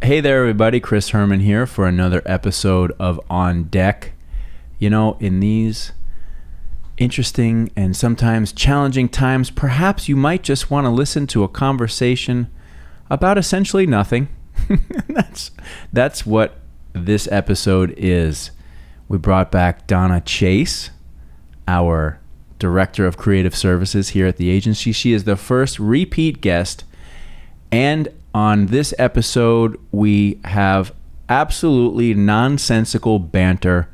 Hey there, everybody. Chris Herman here for another episode of On Deck. You know, in these interesting and sometimes challenging times, perhaps you might just want to listen to a conversation about essentially nothing. That's what this episode is. We brought back Donna Chase, our Director of Creative Services here at the agency. She is the first repeat guest, and on this episode, we have absolutely nonsensical banter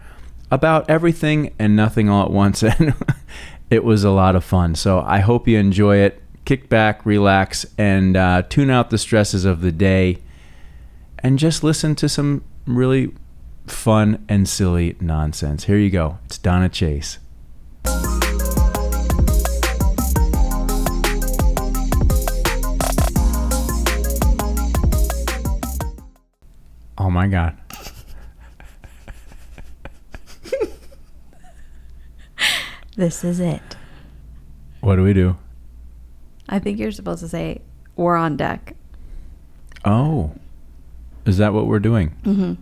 about everything and nothing all at once, and it was a lot of fun. So I hope you enjoy it. Kick back, relax, and tune out the stresses of the day, and just listen to some really fun and silly nonsense. Here you go. It's Donna Chase. Oh my God. This is it. What do we do? I think you're supposed to say, we're on deck. Oh. Is that what we're doing? Mm-hmm.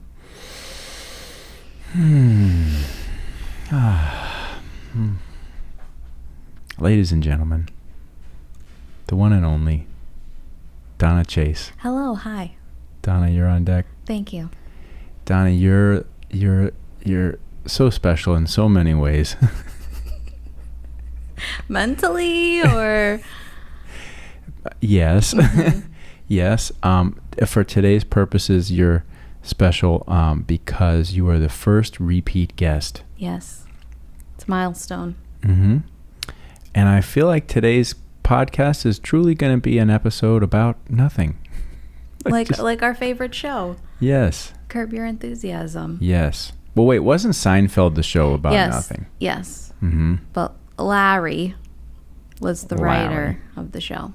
Ladies and gentlemen, the one and only Donna Chase. Hello, hi. Donna, you're on deck. Thank you. Donna, you're so special in so many ways. Mentally or? Yes. Mm-hmm. Yes. For today's purposes, you're special because you are the first repeat guest. Yes. It's a milestone. Mm-hmm. And I feel like today's podcast is truly going to be an episode about nothing. Like our favorite show. Yes. Curb Your Enthusiasm. Yes. Well, wait, wasn't Seinfeld the show about nothing? Yes. Mm-hmm. But Larry was the writer of the show.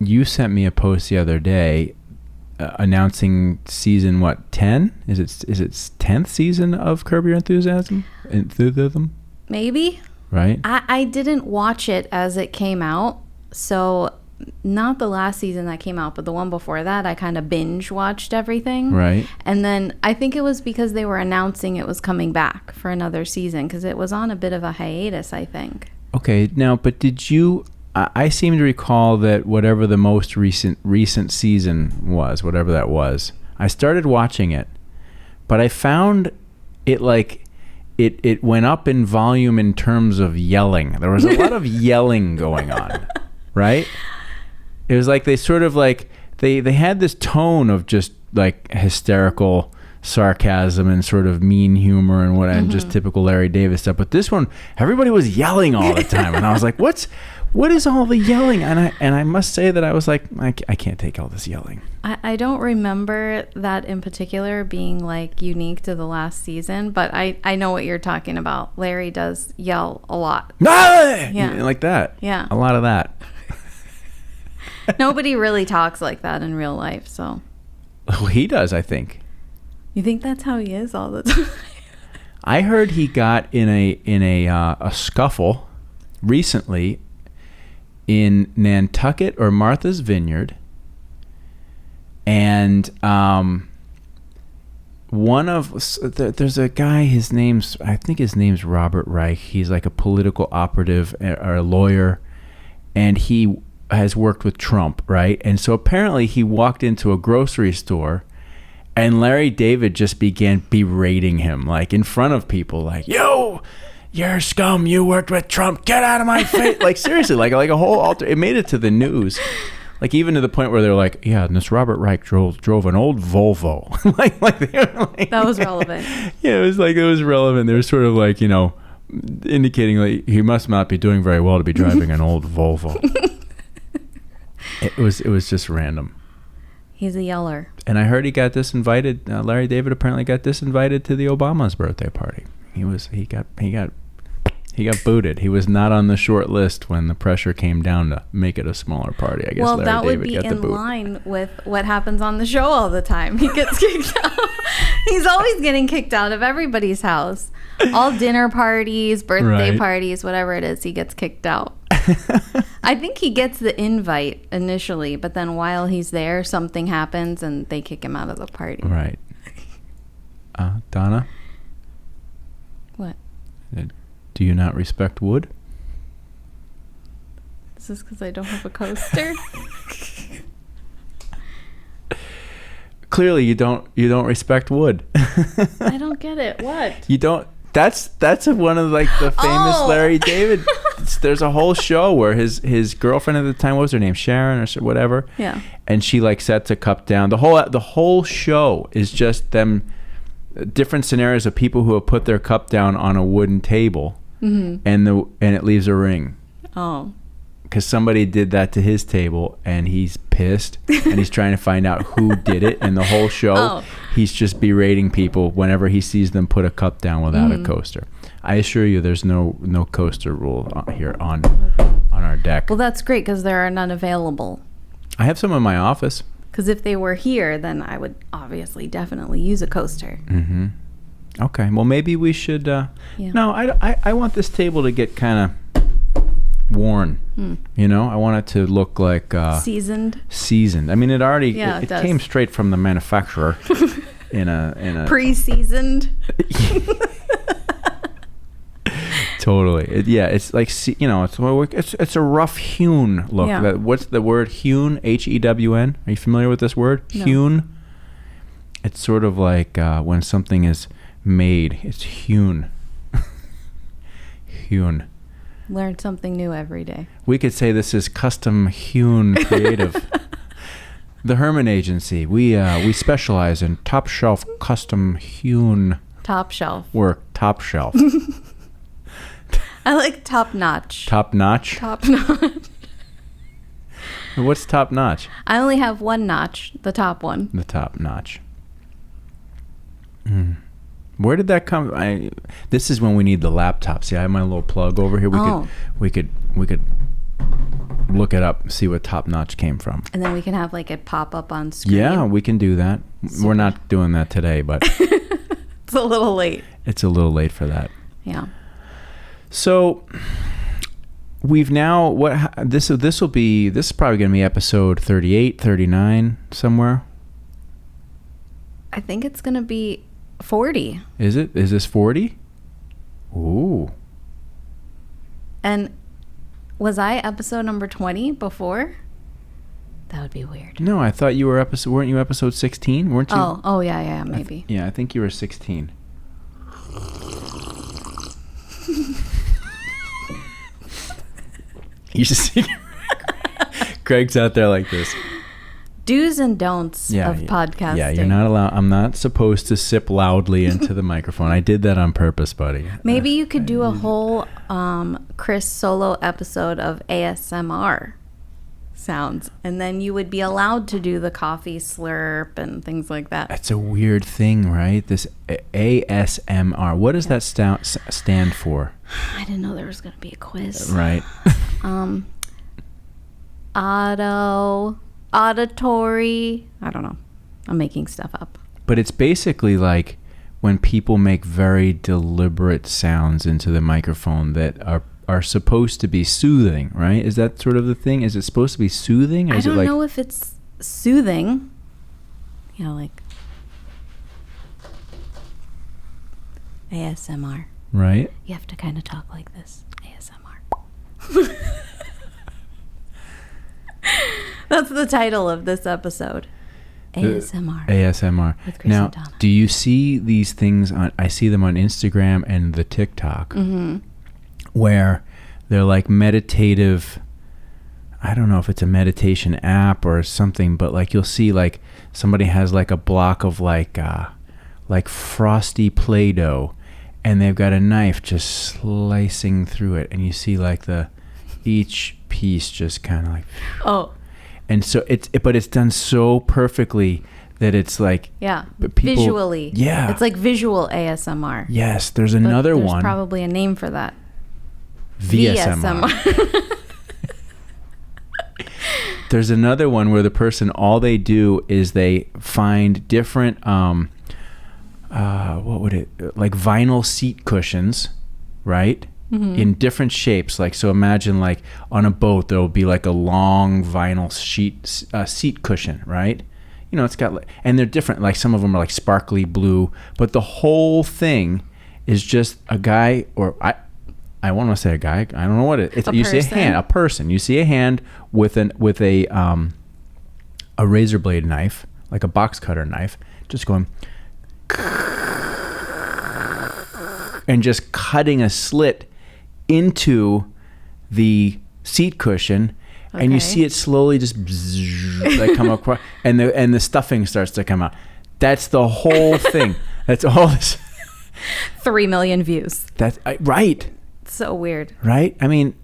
You sent me a post the other day announcing season 10? Is it 10th season of Curb Your Enthusiasm? Maybe. Right? I didn't watch it as it came out, so not the last season that came out, but the one before that, I kind of binge watched everything. Right. And then I think it was because they were announcing it was coming back for another season, because it was on a bit of a hiatus, I think. Okay, now, but did you... I seem to recall that whatever the most recent season was, whatever that was, I started watching it, but I found it like it went up in volume in terms of yelling. There was a lot of yelling going on, right? It was like they sort of like they had this tone of just like hysterical sarcasm and sort of mean humor and what and just typical Larry David stuff. But this one, everybody was yelling all the time, and I was like, what is all the yelling? And I must say that I was like, I can't take all this yelling. I don't remember that in particular being like unique to the last season, but I know what you're talking about. Larry does yell a lot. Yeah, like that. Yeah, a lot of that. Nobody really talks like that in real life, so. Well, he does, I think. You think that's how he is all the time? I heard he got in a scuffle recently in Nantucket or Martha's Vineyard, and there's a guy, I think his name's Robert Reich. He's like a political operative or a lawyer, and he has worked with Trump, right? And so apparently he walked into a grocery store, and Larry David just began berating him, like in front of people, like, "Yo, you're scum, you worked with Trump, get out of my face." Like seriously, like a whole it made it to the news, like even to the point where they're like, yeah, and this Robert Reich drove an old Volvo. like they were like, that was relevant. Yeah, it was relevant. They were sort of like, you know, indicating like he must not be doing very well to be driving an old Volvo. It was just random. He's a yeller. And I heard he got disinvited. Larry David apparently got disinvited to the Obama's birthday party. He got booted. He was not on the short list when the pressure came down to make it a smaller party. I guess well, Larry that David would be got the in boot. line with what happens on the show all the time. He gets kicked out. He's always getting kicked out of everybody's house. All dinner parties, birthday parties, whatever it is, he gets kicked out. I think he gets the invite initially, but then while he's there, something happens and they kick him out of the party. Right. Donna? What? Do you not respect wood? Is this because I don't have a coaster? Clearly, you don't respect wood. I don't get it. What? You don't. That's one of like the famous Larry David. There's a whole show where his girlfriend at the time, what was her name, Sharon or whatever. Yeah. And she like sets a cup down. The whole show is just them, different scenarios of people who have put their cup down on a wooden table, and it leaves a ring. Oh. Because somebody did that to his table, and he's pissed, and he's trying to find out who did it. And the whole show, he's just berating people whenever he sees them put a cup down without a coaster. I assure you, there's no coaster rule here on our deck. Well, that's great because there are none available. I have some in my office. Because if they were here, then I would obviously definitely use a coaster. Mm-hmm. Okay. Well, maybe we should. No, I want this table to get kind of worn. I want it to look like seasoned. I mean, it already it does. came straight from the manufacturer in a pre-seasoned. Totally. It's like it's a rough hewn look. Yeah. What's the word hewn? Hewn. Are you familiar with this word? No. Hewn. It's sort of like when something is made. It's hewn. Hewn. Learn something new every day. We could say this is custom hewn creative. The Herman Agency. We specialize in top shelf custom hewn Top shelf. work. Top shelf. I like top notch. Top notch. Top notch. What's top notch? I only have one notch, the top one. The top notch. Where did that come? This is when we need the laptop. See, I have my little plug over here. We could look it up, see what top notch came from. And then we can have like it pop up on screen. Yeah, we can do that. We're not doing that today, but it's a little late. It's a little late for that. Yeah. So we've now this is probably going to be episode 38, 39 somewhere. I think it's going to be 40. Is it? Is this 40? Ooh. And was I episode number 20 before? That would be weird. No, I thought weren't you episode 16? Weren't you? Oh yeah, maybe. I think you were 16. You should see Craig's out there like this. Do's and don'ts of podcasting. Yeah, you're not allowed. I'm not supposed to sip loudly into the microphone. I did that on purpose, buddy. Maybe you could do a whole Chris solo episode of ASMR sounds, and then you would be allowed to do the coffee slurp and things like that. That's a weird thing, right? This ASMR. What does that stand for? I didn't know there was going to be a quiz. Right. Auditory. I don't know. I'm making stuff up. But it's basically like when people make very deliberate sounds into the microphone that are supposed to be soothing, right? Is that sort of the thing? Is it supposed to be soothing? Or I is don't it like, know if it's soothing. Like ASMR. Right? You have to kind of talk like this. ASMR. That's the title of this episode. ASMR. ASMR. With Chris now, and Donna. do you see these things I see them on Instagram and the TikTok, where they're like meditative. I don't know if it's a meditation app or something, but like you'll see like somebody has like a block of like frosty Play-Doh, and they've got a knife just slicing through it, and you see like each piece just kind of like. Oh. And so but it's done so perfectly that it's like people, visually. Yeah. It's like visual ASMR. Yes, there's another there's one. Probably a name for that. VSMR. There's another one where the person, all they do is they find different like vinyl seat cushions, right? in different shapes. Like, so imagine like on a boat, there will be like a long vinyl seat cushion, right? You know, it's got, and they're different. Like some of them are like sparkly blue, but the whole thing is just a guy, or I want to say a guy. I don't know what it is. You see a hand, a person. You see a hand with a razor blade knife, like a box cutter knife, just going and just cutting a slit into the seat cushion. Okay. And you see it slowly just like come across, and the stuffing starts to come out. That's the whole thing. That's all this. 3 million views. That's right. So weird. Right? I mean,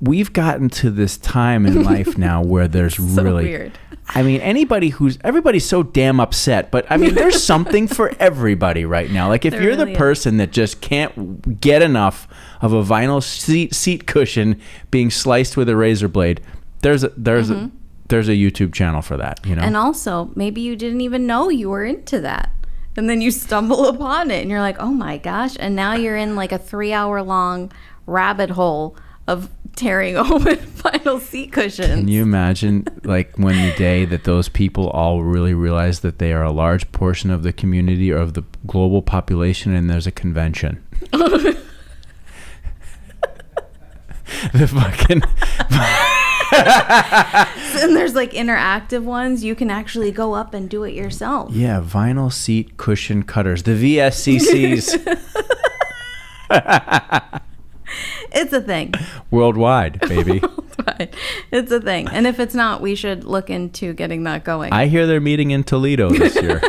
we've gotten to this time in life now where there's so really weird. I mean, everybody's so damn upset, but I mean, there's something for everybody right now. Like if you're really the person that just can't get enough of a vinyl seat cushion being sliced with a razor blade, there's a YouTube channel for that, you know. And also, maybe you didn't even know you were into that. And then you stumble upon it and you're like, "Oh my gosh." And now you're in like a 3-hour long rabbit hole of tearing open vinyl seat cushions. Can you imagine, like, when the day that those people all really realize that they are a large portion of the community or of the global population, and there's a convention? The fucking... And there's like interactive ones. You can actually go up and do it yourself. Yeah, vinyl seat cushion cutters. The VSCCs. It's a thing. Worldwide, baby. Worldwide. It's a thing. And if it's not, we should look into getting that going. I hear they're meeting in Toledo this year.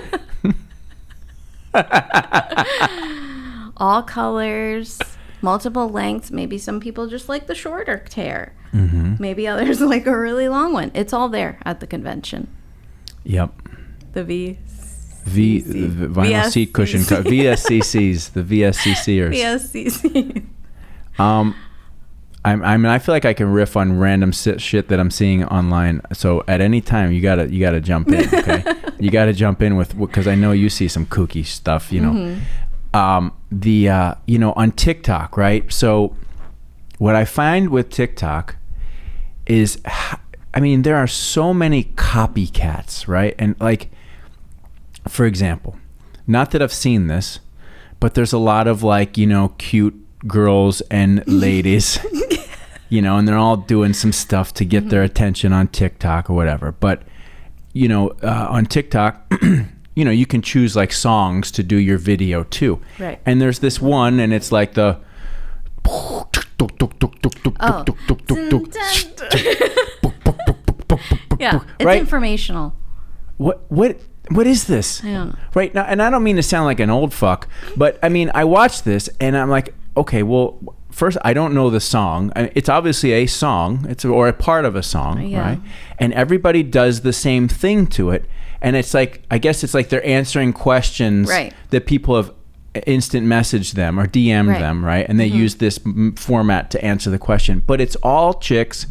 All colors, multiple lengths. Maybe some people just like the shorter tear. Mm-hmm. Maybe others like a really long one. It's all there at the convention. Yep. The vinyl seat cushion VSCCs, the VSCCers. VSCC. I feel like I can riff on random shit that I'm seeing online. So at any time, you gotta jump in. Okay, you gotta jump in because I know you see some kooky stuff. You know, mm-hmm. On TikTok, right? So what I find with TikTok is, I mean, there are so many copycats, right? And like, for example, not that I've seen this, but there's a lot of like, cute girls and ladies, and they're all doing some stuff to get their attention on TikTok or whatever. But, on TikTok, you can choose like songs to do your video too. Right. And there's this one, and it's like the... Yeah, it's right? Informational. What is this? I don't know. Right now, and I don't mean to sound like an old fuck, but I mean, I watched this and I'm like, okay, well, first, I don't know the song. It's obviously a song, or a part of a song, right? And everybody does the same thing to it. And it's like, I guess it's like they're answering questions that people have instant messaged them or DM'd them, right? And they use this format to answer the question. But it's all chicks,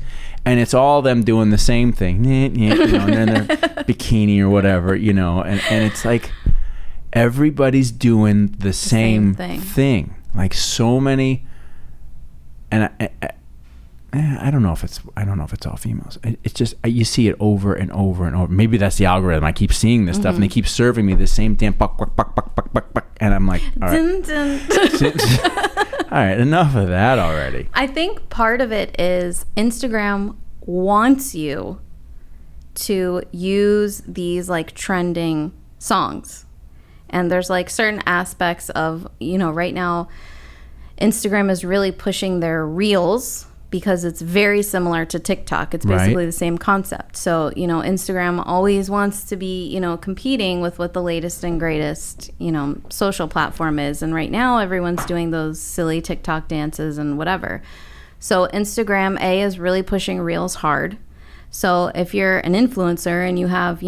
and it's all them doing the same thing, and then their bikini or whatever, and it's like everybody's doing the same thing. Like so many, and I don't know if it's all females. It's just you see it over and over and over. Maybe that's the algorithm. I keep seeing this stuff, and they keep serving me the same damn buck, and I'm like, all right, all right, enough of that already. I think part of it is Instagram wants you to use these like trending songs, and there's like certain aspects of right now Instagram is really pushing their reels, because it's very similar to TikTok. It's basically the same concept. So, Instagram always wants to be, competing with what the latest and greatest, social platform is. And right now, everyone's doing those silly TikTok dances and whatever. So Instagram, is really pushing Reels hard. So if you're an influencer and you have,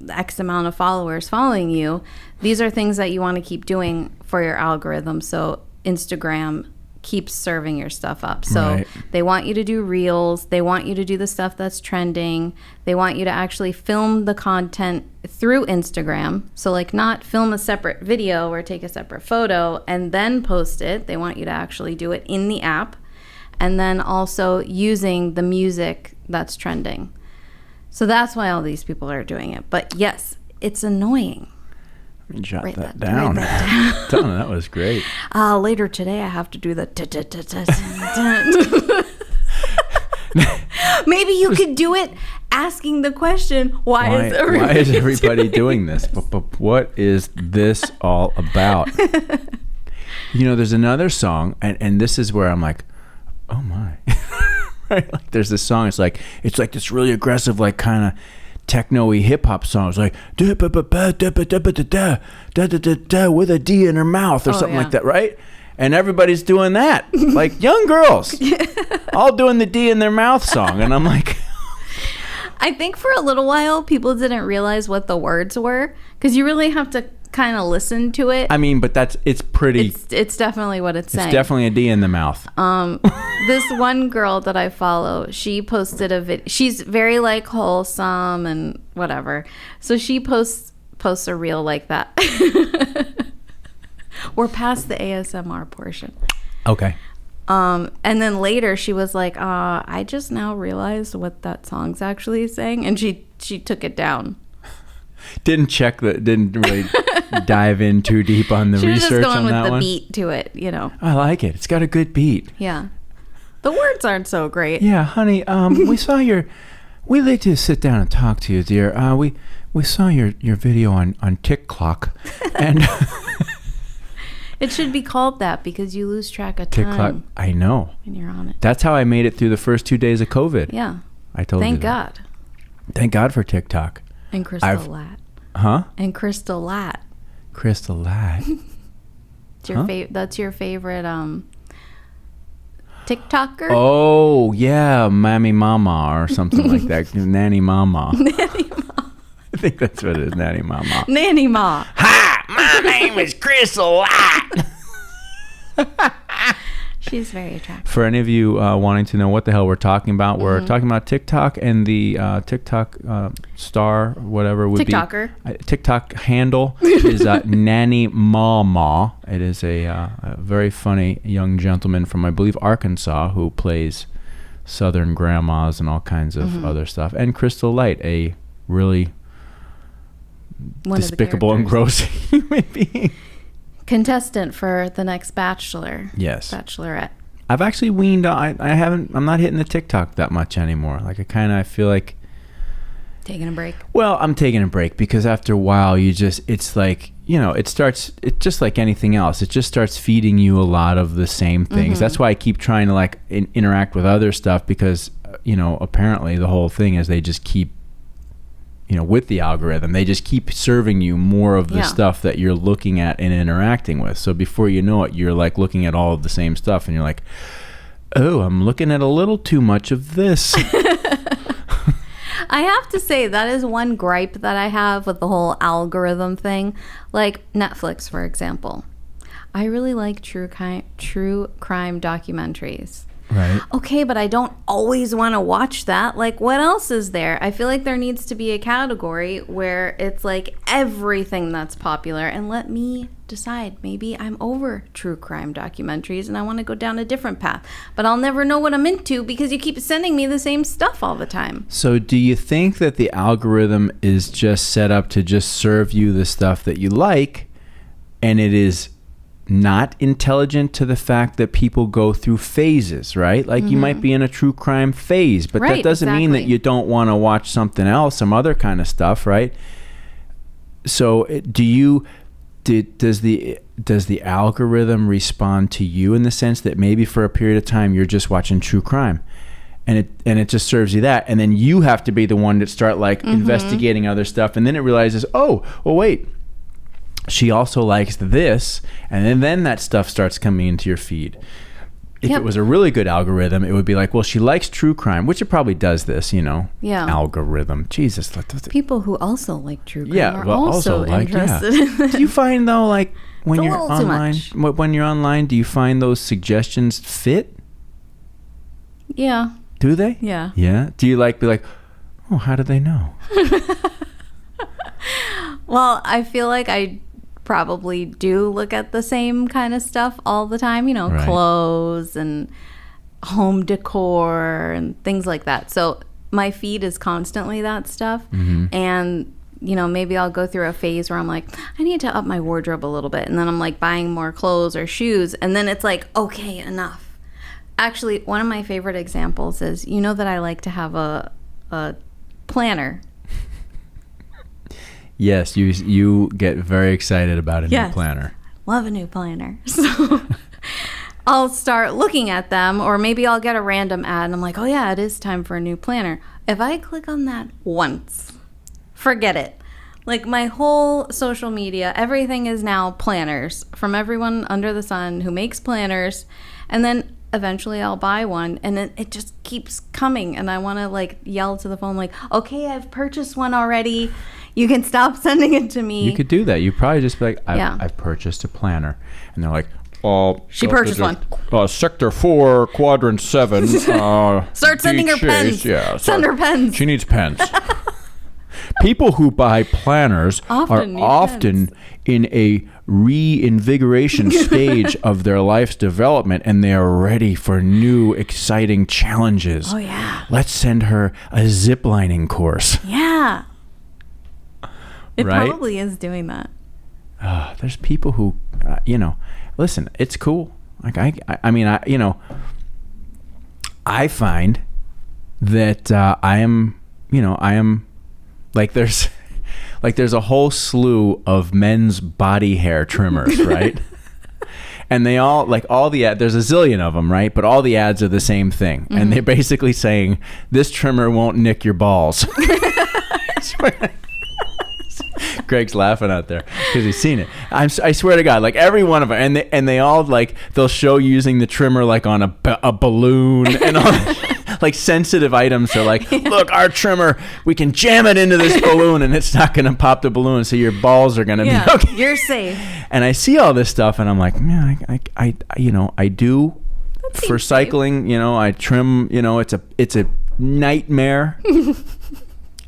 X amount of followers following you, these are things that you want to keep doing for your algorithm. So Instagram keeps serving your stuff up. So Right. they want you to do reels. They want you to do the stuff that's trending. They want you to actually film the content through Instagram. So like not film a separate video or take a separate photo and then post it. They want you to actually do it in the app. And then also using the music that's trending. So that's why all these people are doing it. But yes, it's annoying. Jot Write that that- down. write that Donna, that was great. Later today, I have to do the. Maybe you could do it asking the question, why is everybody doing this? But what is this all about? There's another song, and this is where I'm like, oh my. Right? Like there's this song, it's like this really aggressive, like kind of techno-y hip-hop song. It's like with a D in her mouth or something like that, right? And everybody's doing that, like young girls, all doing the D in their mouth song. And I'm like, I think for a little while people didn't realize what the words were, because you really have to kind of listen to it. I mean, but it's pretty. It's definitely what it's saying. It's definitely a D in the mouth. This one girl that I follow, she posted a video. She's very like wholesome and whatever. So she posts a reel like that. We're past the ASMR portion. Okay. And then later she was like, I just now realized what that song's actually saying, and she took it down. Didn't really dive in too deep on the research on that one. She was just going with the beat to it, I like it. It's got a good beat. Yeah. The words aren't so great. Yeah, honey, we'd like to sit down and talk to you, dear. We saw your video on TikTok, and it should be called that because you lose track of time. TikTok, I know. When you're on it. That's how I made it through the first 2 days of COVID. Yeah. I told you. Thank God. Thank God for TikTok. And Crystal Lat. Huh? And Crystal Lat. Crystal Lat. That's your favorite TikToker? Oh, yeah, Mammy Mama or something like that. Nanny Mama. Nanny Ma. I think that's what it is, Nanny Mama. Nanny Ma. Hi, my name is Crystal Lat. She's very attractive. For any of you wanting to know what the hell we're talking about, we're talking about TikTok, and the TikTok star, whatever would TikToker. be TikTok handle is Nanny Mama. It is a very funny young gentleman from, I believe, Arkansas, who plays Southern grandmas and all kinds of other stuff. And Crystal Light, a really despicable and gross human being. Contestant for the next Bachelor. Yes. Bachelorette. I've actually weaned. I'm not hitting the TikTok that much anymore. Like I feel like taking a break. Well, I'm taking a break because after a while, it's like, it's just like anything else. It just starts feeding you a lot of the same things. That's why I keep trying to like interact with other stuff because, apparently the whole thing is they just keep, with the algorithm, they just keep serving you more of the stuff that you're looking at and interacting with. So before you know it, you're like looking at all of the same stuff and you're like, oh, I'm looking at a little too much of this. I have to say that is one gripe that I have with the whole algorithm thing. Like Netflix, for example. I really like true crime documentaries. Right. Okay, but I don't always want to watch that. Like, what else is there? I feel like there needs to be a category where it's like everything that's popular, and let me decide. Maybe I'm over true crime documentaries and I want to go down a different path, but I'll never know what I'm into because you keep sending me the same stuff all the time. So do you think that the algorithm is just set up to just serve you the stuff that you like, and it is not intelligent to the fact that people go through phases, right? Like you might be in a true crime phase, but that doesn't mean that you don't want to watch something else, some other kind of stuff, right? So does the algorithm respond to you in the sense that maybe for a period of time you're just watching true crime and it just serves you that, and then you have to be the one to start like investigating other stuff, and then it realizes, oh, well, wait, she also likes this, and then that stuff starts coming into your feed. if it was a really good algorithm, it would be like, well, she likes true crime, which it probably does this, Yeah. algorithm. Jesus. People who also like true crime are also interested. Yeah. Do you find though, like when It's a you're little too online, when you're online, do you find those suggestions fit? Yeah. Do they? Yeah. Yeah. Do you be like, oh, how did they know? Well, I feel like I probably do look at the same kind of stuff all the time, Right. clothes and home decor and things like that. So my feed is constantly that stuff. Mm-hmm. And, maybe I'll go through a phase where I'm like, I need to up my wardrobe a little bit. And then I'm like buying more clothes or shoes. And then it's like, okay, enough. Actually, one of my favorite examples is, that I like to have a planner. Yes, you get very excited about a new planner. Love a new planner. So I'll start looking at them, or maybe I'll get a random ad and I'm like, oh yeah, it is time for a new planner. If I click on that once, forget it. Like my whole social media, everything is now planners from everyone under the sun who makes planners. And then eventually I'll buy one and it just keeps coming. And I want to yell to the phone like, okay, I've purchased one already. You can stop sending it to me. You could do that. You probably just be like, I've purchased a planner. And they're like, she purchased one. Sector 4, Quadrant 7. Start sending her pens. Yeah, Send her pens. She needs pens. People who buy planners are often in a reinvigoration stage of their life's development, and they are ready for new, exciting challenges. Oh, yeah. Let's send her a ziplining course. Yeah. It right? probably is doing that. There's people who, listen, it's cool. Like I find that I am there's a whole slew of men's body hair trimmers, right? And they all there's a zillion of them, right? But all the ads are the same thing. Mm-hmm. And they're basically saying, this trimmer won't nick your balls. Greg's laughing out there because he's seen it. I swear to God, every one of them, and they all they'll show using the trimmer on a balloon and all sensitive items. They're like, look, our trimmer, we can jam it into this balloon and it's not going to pop the balloon, so your balls are going to be okay. You're safe. And I see all this stuff and I'm like, man, I do for cycling. I trim. It's a nightmare.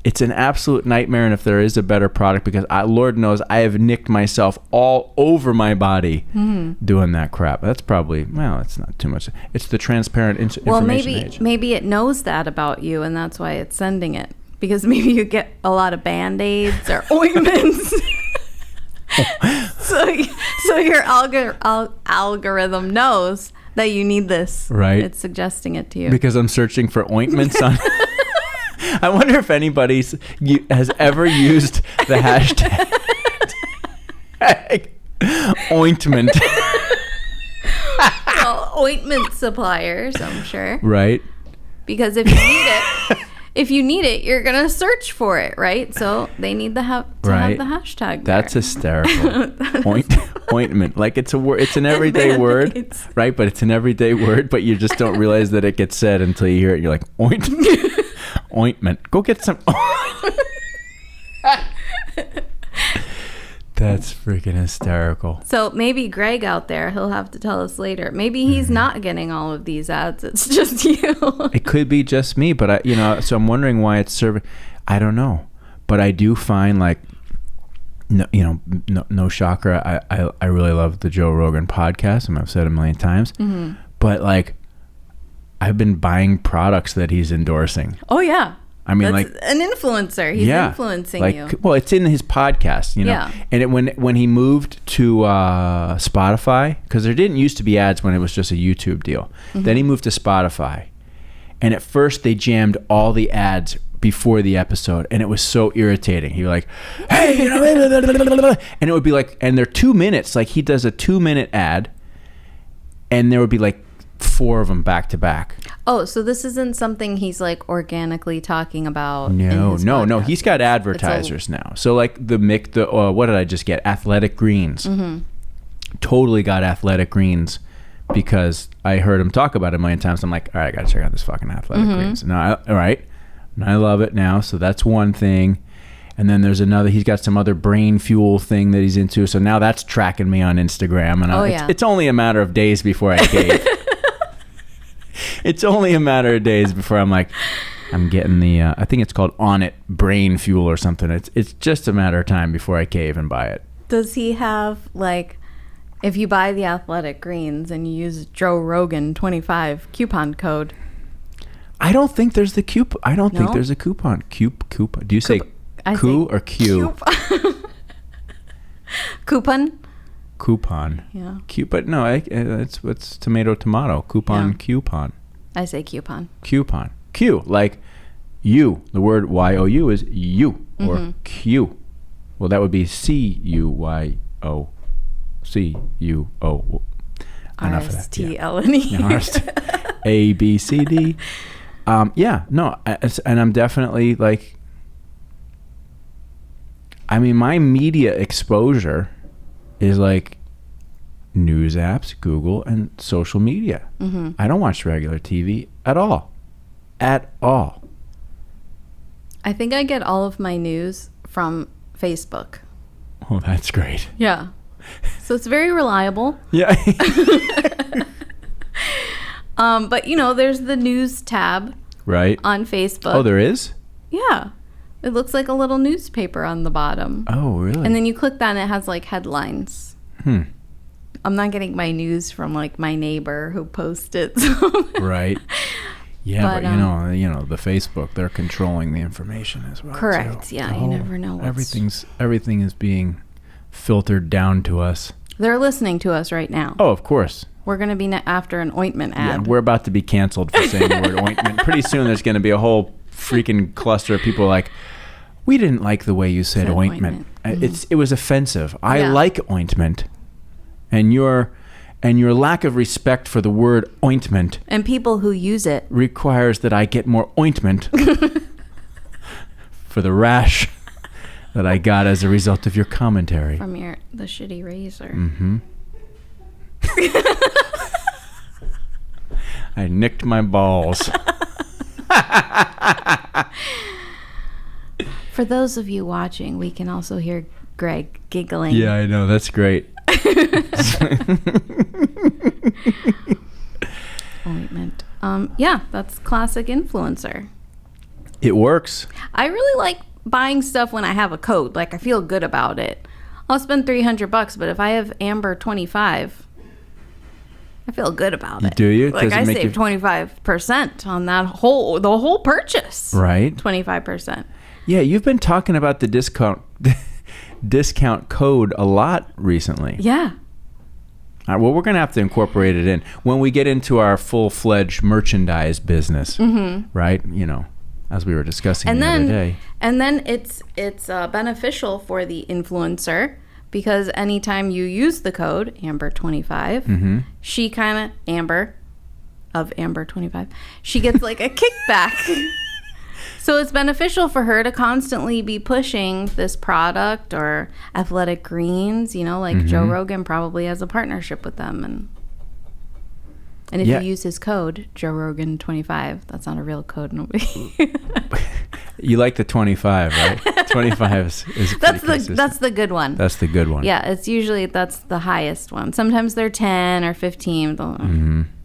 It's an absolute nightmare, and if there is a better product, because Lord knows I have nicked myself all over my body doing that crap. That's probably, it's not too much. It's the transparent information age. Maybe it knows that about you, and that's why it's sending it. Because maybe you get a lot of Band-Aids or ointments. so your algorithm knows that you need this. Right. It's suggesting it to you. Because I'm searching for ointments on... I wonder if anybody has ever used the hashtag ointment. Well, ointment suppliers, I'm sure. Right. Because if you need it, you're gonna search for it, right? So they need to have the hashtag. That's hysterical. Ointment, it's an everyday word, right? But it's an everyday word, but you just don't realize that it gets said until you hear it. You're like, ointment. Go get some. That's freaking hysterical. So maybe Greg out there, he'll have to tell us later. Maybe he's not getting all of these ads. It's just you. It could be just me, but so I'm wondering why it's serving. I don't know, but I do find no shocker. I really love the Joe Rogan podcast, and I've said it a million times. Mm-hmm. But I've been buying products that he's endorsing. Oh yeah. I mean, that's an influencer. He's influencing you. Well, it's in his podcast, Yeah. And when he moved to Spotify, because there didn't used to be ads when it was just a YouTube deal. Mm-hmm. Then he moved to Spotify, and at first they jammed all the ads before the episode, and it was so irritating. He was like, "Hey," and it would be and they're 2 minutes. He does a 2-minute ad, and there would be 4 of them back to back. Oh, so this isn't something he's organically talking about? No. He's got advertisers now. So what did I just get? Athletic Greens. Mm-hmm. Totally got Athletic Greens because I heard him talk about it a million times. I'm like, all right, I got to check out this fucking Athletic Greens. All right. And I love it now. So that's one thing. And then there's another, he's got some other brain fuel thing that he's into. So now that's tracking me on Instagram. And it's only a matter of days before I cave. It's only a matter of days before I'm like, I'm getting the, I think it's called On It Brain Fuel or something. It's just a matter of time before I cave and buy it. Does he have, like, if you buy the Athletic Greens and you use Joe Rogan 25 coupon code? I don't think there's the coupon. I don't think there's a coupon. Coupon. Do you say Q or Q? Coupon? Coupon. Yeah. But no, it's tomato. Coupon, coupon. I say coupon. Coupon. Q, like you. The word Y-O-U is you or Q. Well, that would be C-U-Y-O. C-U-O. Enough of that. R-S-T-L-N-E. A-B-C-D. Yeah, no, and I'm definitely like, I mean, my media exposure is like news apps, Google, and social media. I don't watch regular TV at all. At all. I think I get all of my news from Facebook. Oh, that's great. Yeah. So it's very reliable. Yeah. But, you know, there's the news tab right on Facebook. Oh, there is? Yeah. It looks like a little newspaper on the bottom. Oh, really? And then you click that and it has, like, headlines. I'm not getting my news from, like, my neighbor who posted. Right. Yeah, but you know, the Facebook, they're controlling the information as well. Correct. Too. Yeah, you never know. Everything is being filtered down to us. They're listening to us right now. Oh, of course. We're going to be after an ointment ad. Yeah, we're about to be canceled for saying the word ointment. Pretty soon there's going to be a whole freaking cluster of people like, we didn't like the way you said ointment. It was offensive. I like ointment. And your lack of respect for the word ointment and people who use it requires that I get more ointment for the rash that I got as a result of your commentary. From the shitty razor. I nicked my balls. For those of you watching, we can also hear Greg giggling. Yeah, I know. That's great. Ointment. Yeah, that's classic influencer. It works. I really like buying stuff when I have a code. Like, I feel good about it. I'll spend $300, but if I have Amber 25, I feel good about it. Do you? Like, I save 25% on the whole purchase. Right. 25%. Yeah, you've been talking about the discount code a lot recently. Yeah. All right, well, we're going to have to incorporate it in when we get into our full-fledged merchandise business, right? You know, as we were discussing the other day. And then it's beneficial for the influencer because anytime you use the code Amber25, she kind of Amber 25, she gets like a kickback. So it's beneficial for her to constantly be pushing this product or Athletic Greens, you know, like Joe Rogan probably has a partnership with them. And if you use his code, Joe Rogan 25, that's not a real code. Nobody. You like the 25, right? 25 is that's the good one. That's the good one. Yeah, it's usually that's the highest one. Sometimes they're 10 or 15.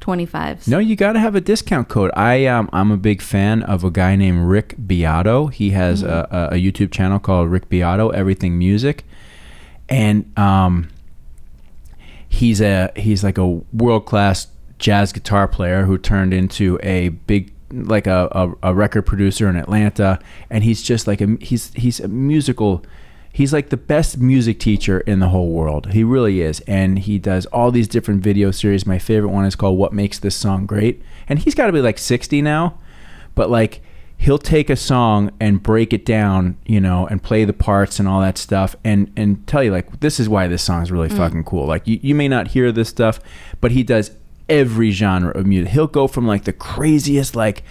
25s. No, you got to have a discount code. I'm a big fan of a guy named Rick Beato. He has a YouTube channel called Rick Beato Everything Music, and he's like a world-class jazz guitar player who turned into a big like a record producer in Atlanta, and he's just like he's a musical. He's like the best music teacher in the whole world. He really is. And he does all these different video series. My favorite one is called What Makes This Song Great. And he's got to be like 60 now. But like he'll take a song and break it down, you know, and play the parts and all that stuff and tell you like, this is why this song is really fucking cool. Like you may not hear this stuff, but he does every genre of music. He'll go from like the craziest, like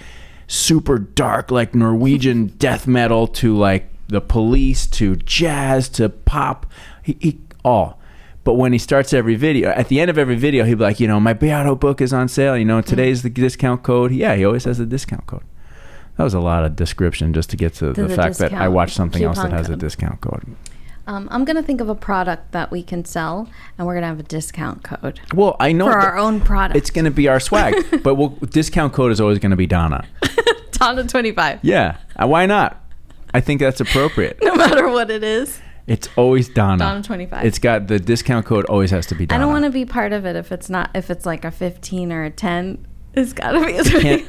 super dark, like Norwegian death metal to like The Police to jazz to pop, he all. But when he starts every video, at the end of every video, he'll be like, my Beato book is on sale. Today's the discount code. Yeah, he always has the discount code. That was a lot of description just to get to the fact that I watched something else that has a discount code. I'm going to think of a product that we can sell, and we're going to have a discount code. Well, I know for our own product. It's going to be our swag, but discount code is always going to be Donna. Donna 25. Yeah, why not? I think that's appropriate. No matter what it is. It's always Donna. Donna 25. It's got the discount code always has to be Donna. I don't want to be part of it if it's like a 15 or a 10. It's got to be.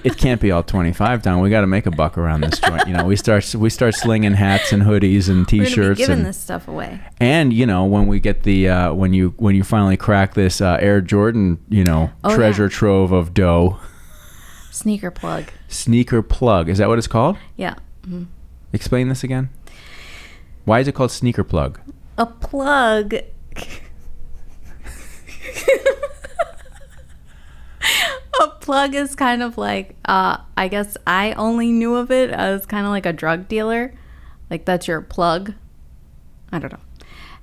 It can't be all 25, Donna. We got to make a buck around this joint. We start slinging hats and hoodies and T-shirts. We're gonna be giving this stuff away. And when we get the when you finally crack this Air Jordan treasure trove of dough. Sneaker plug. Sneaker plug. Is that what it's called? Yeah. Mm-hmm. Explain this again. Why is it called sneaker plug? A plug. A plug is kind of like, I guess I only knew of it as kind of like a drug dealer. Like that's your plug. I don't know.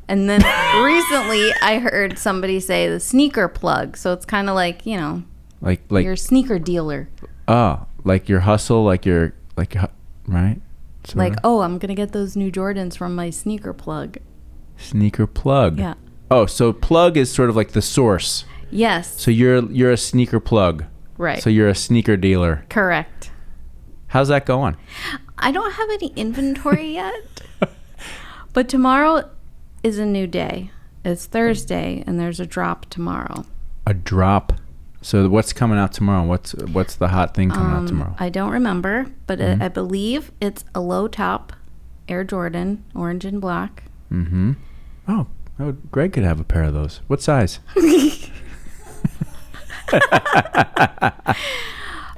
And then recently I heard somebody say the sneaker plug. So it's kind of like, like your sneaker dealer. Oh, like your hustle, like your right? Like, I'm going to get those new Jordans from my sneaker plug. Sneaker plug. Yeah. Oh, so plug is sort of like the source. Yes. So you're a sneaker plug. Right. So you're a sneaker dealer. Correct. How's that going? I don't have any inventory yet. But tomorrow is a new day. It's Thursday, and there's a drop tomorrow. A drop? So what's coming out tomorrow? What's the hot thing coming out tomorrow? I don't remember, but I believe it's a low top Air Jordan, orange and black. Mm-hmm. Oh, Greg could have a pair of those. What size?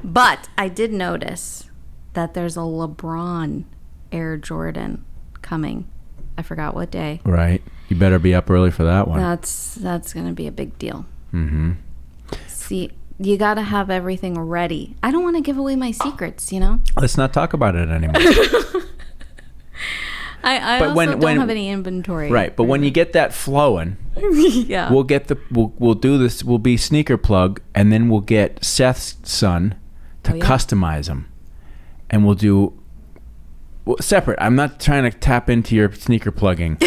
But I did notice that there's a LeBron Air Jordan coming. I forgot what day. Right. You better be up early for that one. That's going to be a big deal. Mm-hmm. See, you got to have everything ready. I don't want to give away my secrets, Let's not talk about it anymore. I also don't have any inventory. Right, but when you get that flowing, yeah, we'll do this. We'll be sneaker plug, and then we'll get Seth's son to customize them, and we'll do separate. I'm not trying to tap into your sneaker plugging.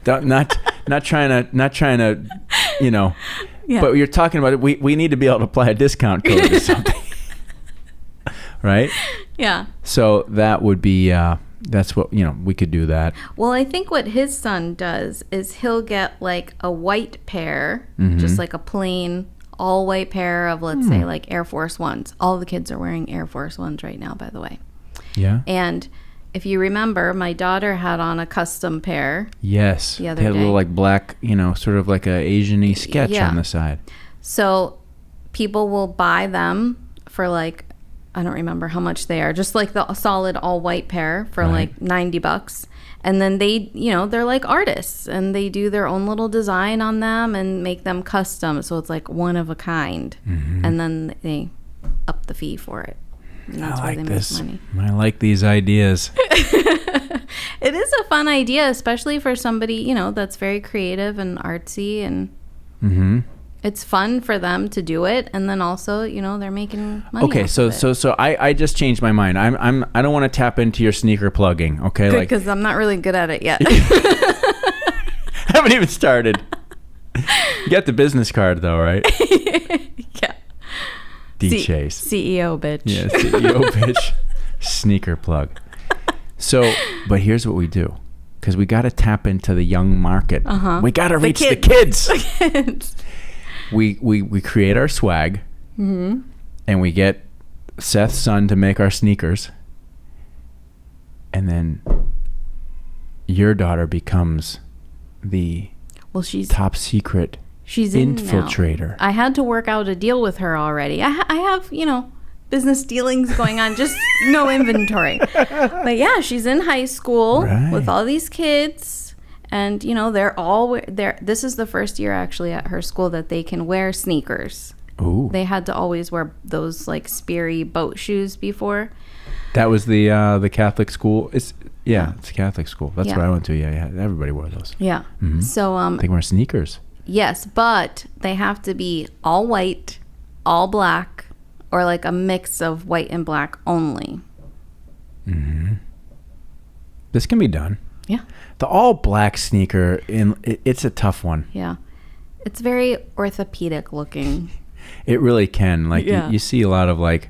not trying to, Yeah. But you're talking about it. We need to be able to apply a discount code or something, right? Yeah. So that would be. That's what, we could do that. Well, I think what his son does is he'll get like a white pair, Mm-hmm. just like a plain all white pair of, let's say, like Air Force Ones. All the kids are wearing Air Force Ones right now, by the way. Yeah. And if you remember, my daughter had on a custom pair. Yes. The other they had day. a little like black, sort of like a Asian-y sketch on the side. So people will buy them for like, I don't remember how much they are, just like the solid all white pair for like $90. And then they, they're like artists and they do their own little design on them and make them custom. So it's like one of a kind. Mm-hmm. And then they up the fee for it. And that's where they make money. I like these ideas. It is a fun idea, especially for somebody, that's very creative and artsy, and it's fun for them to do it. And then also, they're making money. Okay, so I just changed my mind. I don't want to tap into your sneaker plugging. Okay, good, because I'm not really good at it yet. I haven't even started. You got the business card though, right? Yeah. Chase. CEO bitch. Yeah, CEO bitch. Sneaker plug. So, but here's what we do. Because we got to tap into the young market. We got to reach the kids. The kids. We create our swag. And we get Seth's son to make our sneakers. And then your daughter becomes the top secret She's infiltrator. I had to work out a deal with her already. I have, business dealings going on, just no inventory. But yeah, she's in high school with all these kids, and they're all there. This is the first year actually at her school that they can wear sneakers. Ooh. They had to always wear those like Sperry boat shoes before. That was the Catholic school. Yeah, it's a Catholic school. That's Yeah. what I went to. Yeah, everybody wore those. Yeah. Mhm. So They wear sneakers. yes, but they have to be all white, all black, or like a mix of white and black only. This can be done. Yeah. The all black sneaker, it's a tough one. Yeah. It's very orthopedic looking. It really can. Like Yeah. you see a lot of like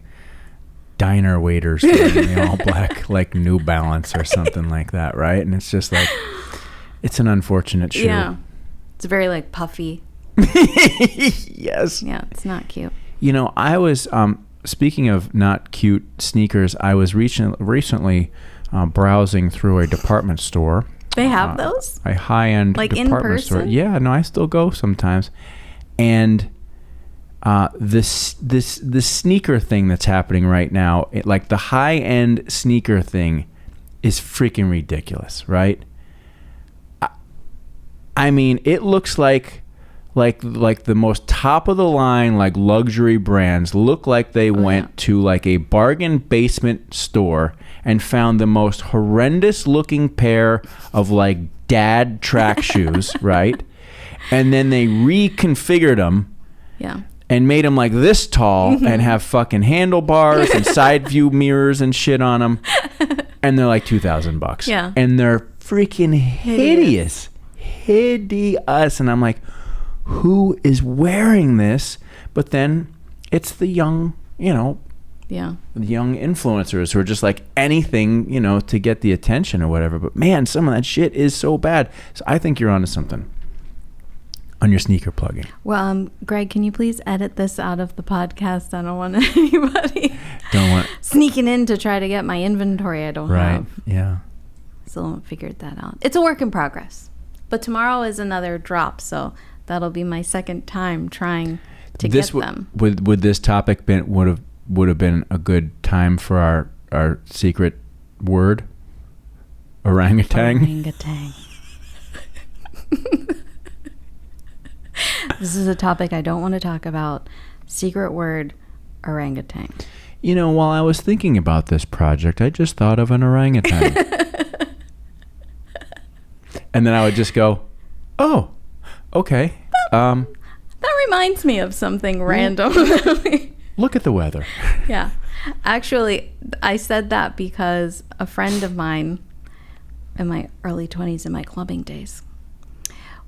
diner waiters wearing the all black, like New Balance or something like that, right? And it's just like, it's an unfortunate shoe. Yeah. It's very like puffy. Yes. Yeah, it's not cute. You know, I was speaking of not cute sneakers. I was recently browsing through a department store. They have those? A high-end Like in department store. person? Yeah, no, I still go sometimes. And this sneaker thing that's happening right now, like the high-end sneaker thing, is freaking ridiculous, right? I mean, it looks like the most top of the line, like luxury brands look like they went to like a bargain basement store and found the most horrendous looking pair of like dad track shoes, right? And then they reconfigured them. Yeah. And made them like this tall and have fucking handlebars and side view mirrors and shit on them. And they're like $2,000. Yeah. And they're freaking hideous. Hideous. And I'm like, who is wearing this? But then it's the young, Yeah. the young influencers who are just like anything, to get the attention or whatever. But man, some of that shit is so bad. So I think you're onto something on your sneaker plugging. Well, Greg, can you please edit this out of the podcast? I don't want anybody sneaking in to try to get my inventory I don't right. have. Yeah. Still haven't figured that out. It's a work in progress. But tomorrow is another drop, so that'll be my second time trying to get them. Would this topic would have been a good time for our secret word? Orangutan? Orangutan. This is a topic I don't want to talk about. Secret word, orangutan. While I was thinking about this project, I just thought of an orangutan. And then I would just go, oh, okay. That reminds me of something random. Look at the weather. Yeah. Actually, I said that because a friend of mine in my early 20s, in my clubbing days,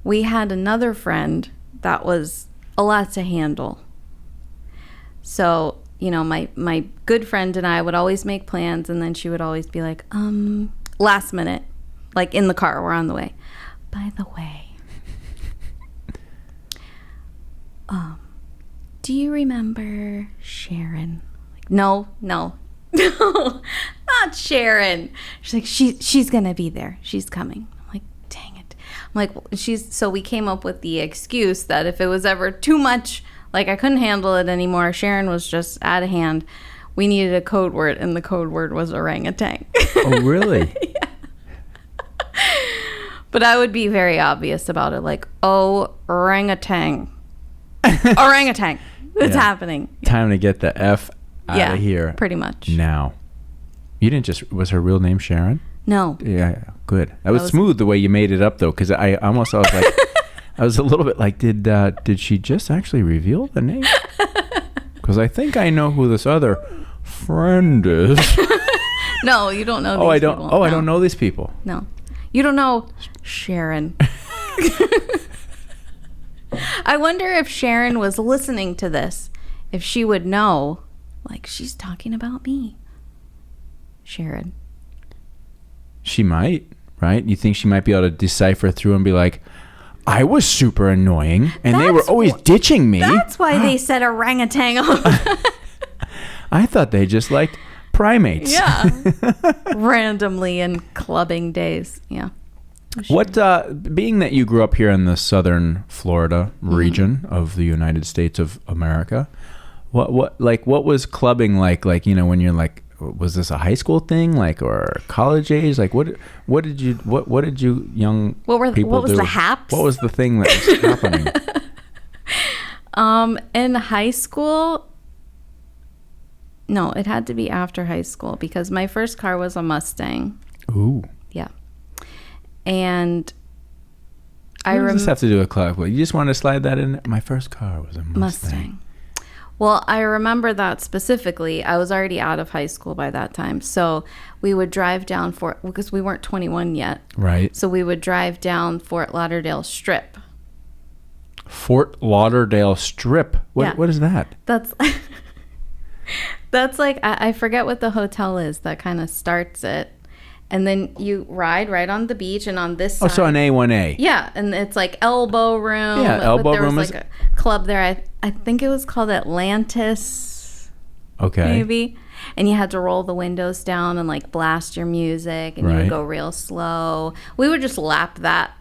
we had another friend that was a lot to handle. So, my good friend and I would always make plans, and then she would always be like, last minute, like in the car, we're on the way. By the way, do you remember Sharon? Like, no, not Sharon. She's like, she's gonna be there. She's coming. I'm like, dang it. I'm like, so we came up with the excuse that if it was ever too much, like I couldn't handle it anymore, Sharon was just out of hand, we needed a code word, and the code word was orangutan. Oh, really? Yeah. But I would be very obvious about it, like, oh, orangutan. Orangutan. It's happening. Time to get the F out of here. Pretty much. Now. You didn't was her real name Sharon? No. Yeah, good. That was smooth the way you made it up, though, because I was like, I was a little bit like, did she just actually reveal the name? Because I think I know who this other friend is. No, you don't know these I don't. people. Oh, no. I don't know these people. No. You don't know Sharon. I wonder if Sharon was listening to this, if she would know, like, she's talking about me. Sharon. She might, right? You think she might be able to decipher through and be like, I was super annoying, and they were always ditching me. That's why they said orangutan. I thought they just liked primates. Yeah. Randomly in clubbing days. Yeah. Sure. What, being that you grew up here in the southern Florida region of the United States of America, what was clubbing like, when you're like, was this a high school thing, like, or college age? Like, what did you young people do? What was the haps? What was the thing that was happening? In high school, no, it had to be after high school because my first car was a Mustang. Ooh. Yeah. And What does this have to do with Clark? You just wanted to slide that in? My first car was a Mustang. Well, I remember that specifically. I was already out of high school by that time. So we would drive down because we weren't 21 yet. Right. So we would drive down Fort Lauderdale Strip. Fort Lauderdale Strip? What is that? That's like, I forget what the hotel is that kind of starts it. And then you ride right on the beach, and on this side. Oh, so an A1A. Yeah, and it's like elbow room. Yeah, elbow room. There was like a club there. I think it was called Atlantis. Okay. Maybe. And you had to roll the windows down and like blast your music, and you would go real slow. We would just lap that.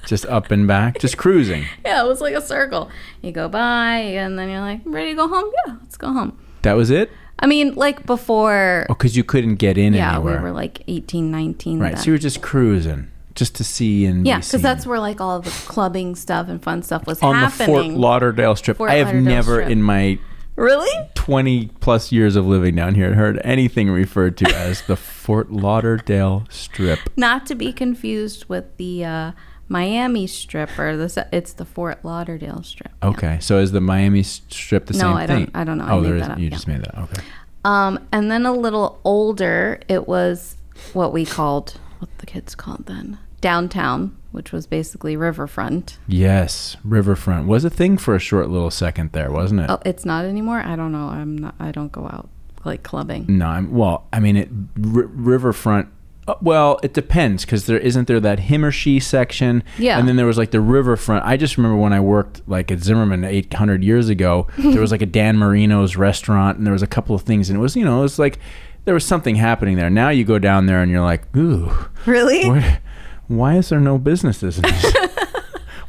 Just up and back, just cruising. Yeah, it was like a circle. You go by, and then you're like, ready to go home? Yeah, let's go home. That was it? I mean, like before. Oh, because you couldn't get in anywhere. Yeah, we were like 18, 19. Right, so you were just cruising, just to see and yeah, because that's where like all the clubbing stuff and fun stuff was on happening. On the Fort Lauderdale Strip. I have never in my 20 plus years of living down here heard anything referred to as the Fort Lauderdale Strip. Not to be confused with the Miami Strip, or it's the Fort Lauderdale Strip. Okay, yeah. So is the Miami Strip the same thing? I don't know. Oh, you just made that. Okay. And then a little older, it was what the kids called then, downtown, which was basically riverfront. Yes, riverfront was a thing for a short little second there, wasn't it? Oh, it's not anymore. I don't know. I don't go out like clubbing. No, riverfront. Well, it depends, because isn't there that him or she section? Yeah. And then there was like the riverfront. I just remember when I worked like at Zimmerman 800 years ago, there was like a Dan Marino's restaurant, and there was a couple of things, and it was like there was something happening there. Now you go down there and you're like, ooh. Really? Why is there no businesses in this?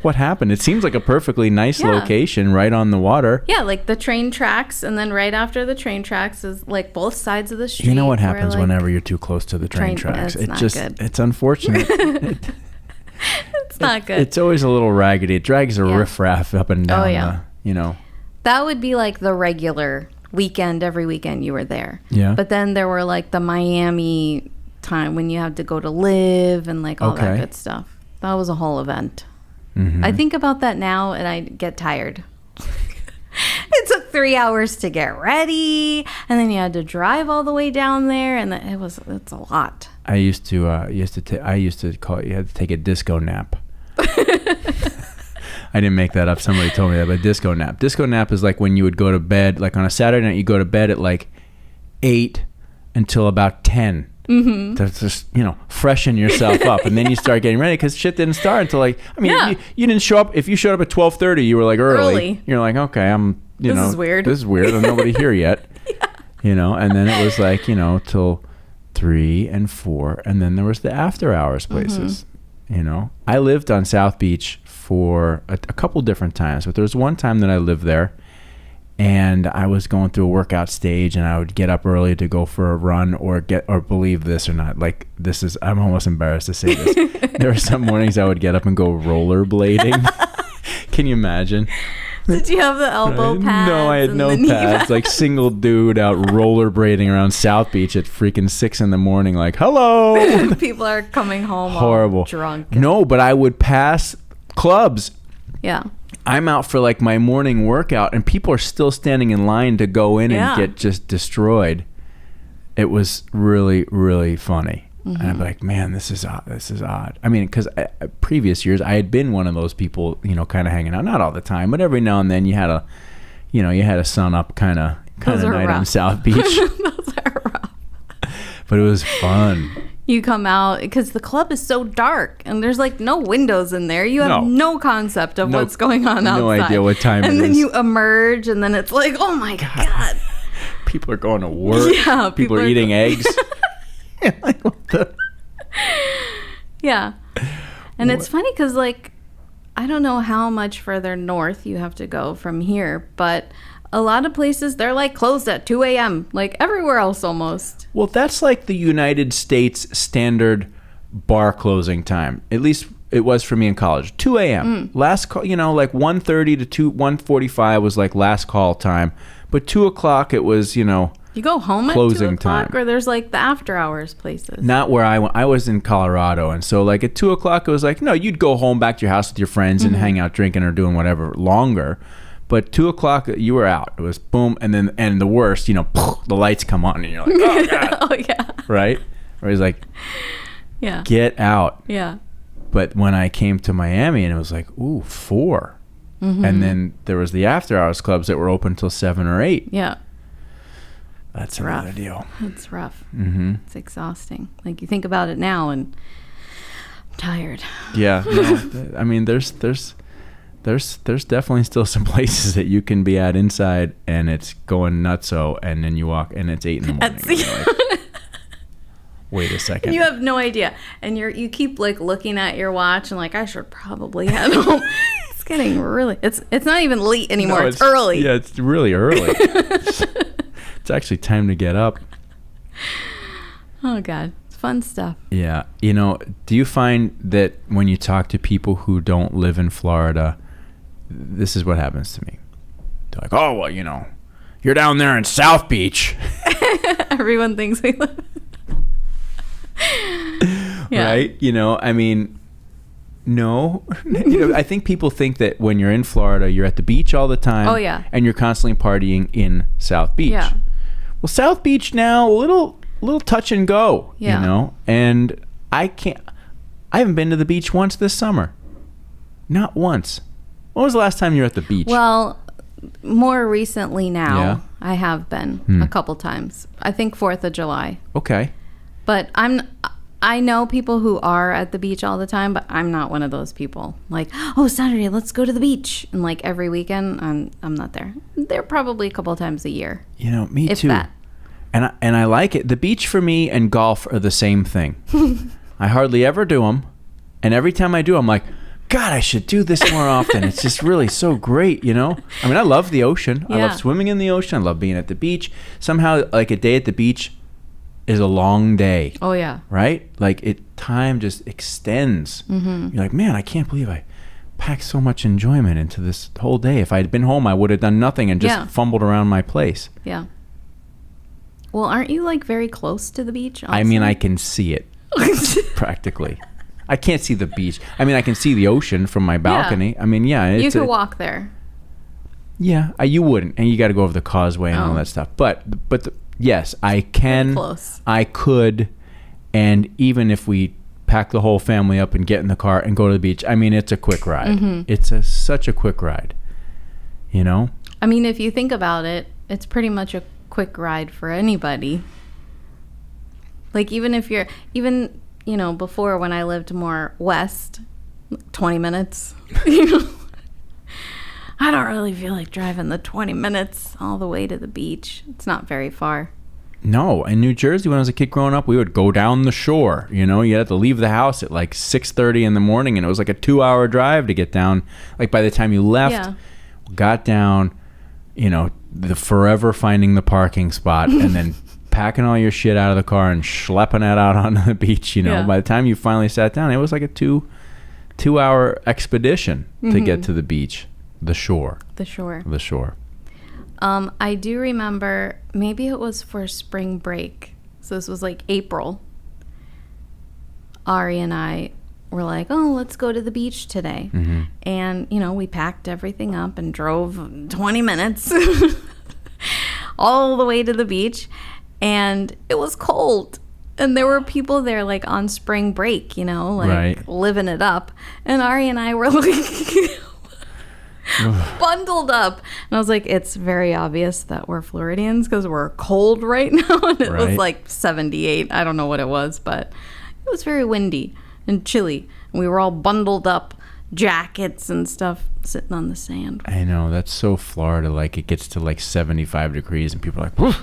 What happened? It seems like a perfectly nice location right on the water. Yeah, like the train tracks, and then right after the train tracks is like both sides of the street. You know what happens whenever you're too close to the train tracks? It's unfortunate. It's not good. It's always a little raggedy. It drags a riffraff up and down. Oh, yeah. That would be like the regular weekend, every weekend you were there. Yeah. But then there were like the Miami time when you had to go to live and like all that good stuff. That was a whole event. Mm-hmm. I think about that now and I get tired. It took 3 hours to get ready, and then you had to drive all the way down there, and it's a lot. I used to call it, you had to take a disco nap. I didn't make that up. Somebody told me that, but disco nap. Disco nap is like when you would go to bed, like on a Saturday night, you go to bed at like 8 until about 10. Mm-hmm. To just freshen yourself up, and then you start getting ready, because shit didn't start until like you didn't show up. If you showed up at 12:30, you were like early. You're like, okay, this is weird. This is weird. There's nobody here yet. And then it was like till 3 and 4, and then there was the after hours places. Mm-hmm. I lived on South Beach for a couple different times, but there was one time that I lived there. And I was going through a workout stage, and I would get up early to go for a run, or believe this or not, like I'm almost embarrassed to say this. There were some mornings I would get up and go rollerblading. Can you imagine? Did you have the elbow pads? No, I had no pads. Like single dude out rollerblading around South Beach at freaking 6 a.m, like, hello. People are coming home horrible, all drunk. No, but I would pass clubs. Yeah. I'm out for like my morning workout, and people are still standing in line to go in and get just destroyed. It was really, really funny. Mm-hmm. And I'm like, man, this is odd. I mean, because previous years I had been one of those people, kind of hanging out, not all the time, but every now and then you had a sun up kind of night on South Beach. Those are rough. But it was fun. You come out because the club is so dark, and there's like no windows in there. You have no concept of what's going on outside. No idea what time it is. And then you emerge, and then it's like, oh my God. People are going to work. Yeah. People are eating eggs. Like, what the? Yeah. And it's funny because, like, I don't know how much further north you have to go from here, but a lot of places, they're like closed at 2 a.m., like everywhere else almost. Well, that's like the United States standard bar closing time. At least it was for me in college. 2 a.m. Last call, like 1:30 to 1:45 was like last call time. But 2 o'clock, it was, You go home closing at 2 o'clock, time. or there's like the after hours places? Not where I went. I was in Colorado, and so like at 2 o'clock, it was like, no, you'd go home back to your house with your friends and hang out drinking or doing whatever longer. But 2 o'clock, you were out. It was boom, and the worst, the lights come on, and you're like, oh God. Oh yeah. Right? Or he's like, Yeah. get out. Yeah. But when I came to Miami, and it was like, ooh, 4. And then there was the after hours clubs that were open till 7 or 8. Yeah. That's another deal. It's rough. It's exhausting. Like you think about it now, and I'm tired. Yeah. No, I mean, there's definitely still some places that you can be at inside, and it's going nutso, and then you walk, and it's 8 in the morning. And you're like, wait a second. You have no idea, and you keep like looking at your watch, and like I should probably head home. It's getting really. It's not even late anymore. No, it's early. Yeah, it's really early. It's actually time to get up. Oh God, it's fun stuff. Yeah. Do you find that when you talk to people who don't live in Florida, this is what happens to me. They're like, oh, well, you're down there in South Beach. Everyone thinks we live. Yeah. Right? I mean, no. I think people think that when you're in Florida, you're at the beach all the time. Oh, yeah. And you're constantly partying in South Beach. Yeah. Well, South Beach now, a little touch and go, Yeah. And I haven't been to the beach once this summer. Not once. When was the last time you were at the beach? Well, more recently now, Yeah. I have been a couple times. I think 4th of July. Okay. But I know people who are at the beach all the time, but I'm not one of those people. Like, oh, Saturday, let's go to the beach. And like every weekend, I'm not there. They're probably a couple of times a year. Me if too. That. And I like it. The beach for me and golf are the same thing. I hardly ever do them. And every time I do, I'm like, God, I should do this more often. It's just really so great, I mean, I love the ocean. Yeah. I love swimming in the ocean. I love being at the beach. Somehow, like a day at the beach is a long day. Oh, yeah. Right? Like time just extends. You're like, man, I can't believe I packed so much enjoyment into this whole day. If I had been home, I would have done nothing and just fumbled around my place. Yeah. Well, aren't you like very close to the beach also? I mean, I can see it practically. I can't see the beach. I mean, I can see the ocean from my balcony. Yeah. I mean, yeah. You could walk there. Yeah, you wouldn't. And you got to go over the causeway and all that stuff. But yes, I can. Very close. I could. And even if we pack the whole family up and get in the car and go to the beach, I mean, it's a quick ride. It's such a quick ride, I mean, if you think about it, it's pretty much a quick ride for anybody. Like even if you're before when I lived more west, 20 minutes, I don't really feel like driving the 20 minutes all the way to the beach. It's not very far. No, in New Jersey when I was a kid growing up, we would go down the shore. You had to leave the house at like 6:30 in the morning, and it was like a 2-hour drive to get down. Like by the time you left, got down, the forever finding the parking spot, and then packing all your shit out of the car and schlepping it out onto the beach. By the time you finally sat down, it was like a 2-hour expedition to get to the beach, the shore. I do remember, maybe it was for spring break. So this was like April. Ari and I were like, oh, let's go to the beach today. And, we packed everything up and drove 20 minutes all the way to the beach. And it was cold. And there were people there like on spring break, living it up. And Ari and I were like... bundled up, and I was like, it's very obvious that we're Floridians because we're cold right now. And it was like 78. I don't know what it was, but it was very windy and chilly, and we were all bundled up, jackets and stuff, sitting on the sand. I know, that's so Florida. Like it gets to like 75 degrees and people are like, whoa.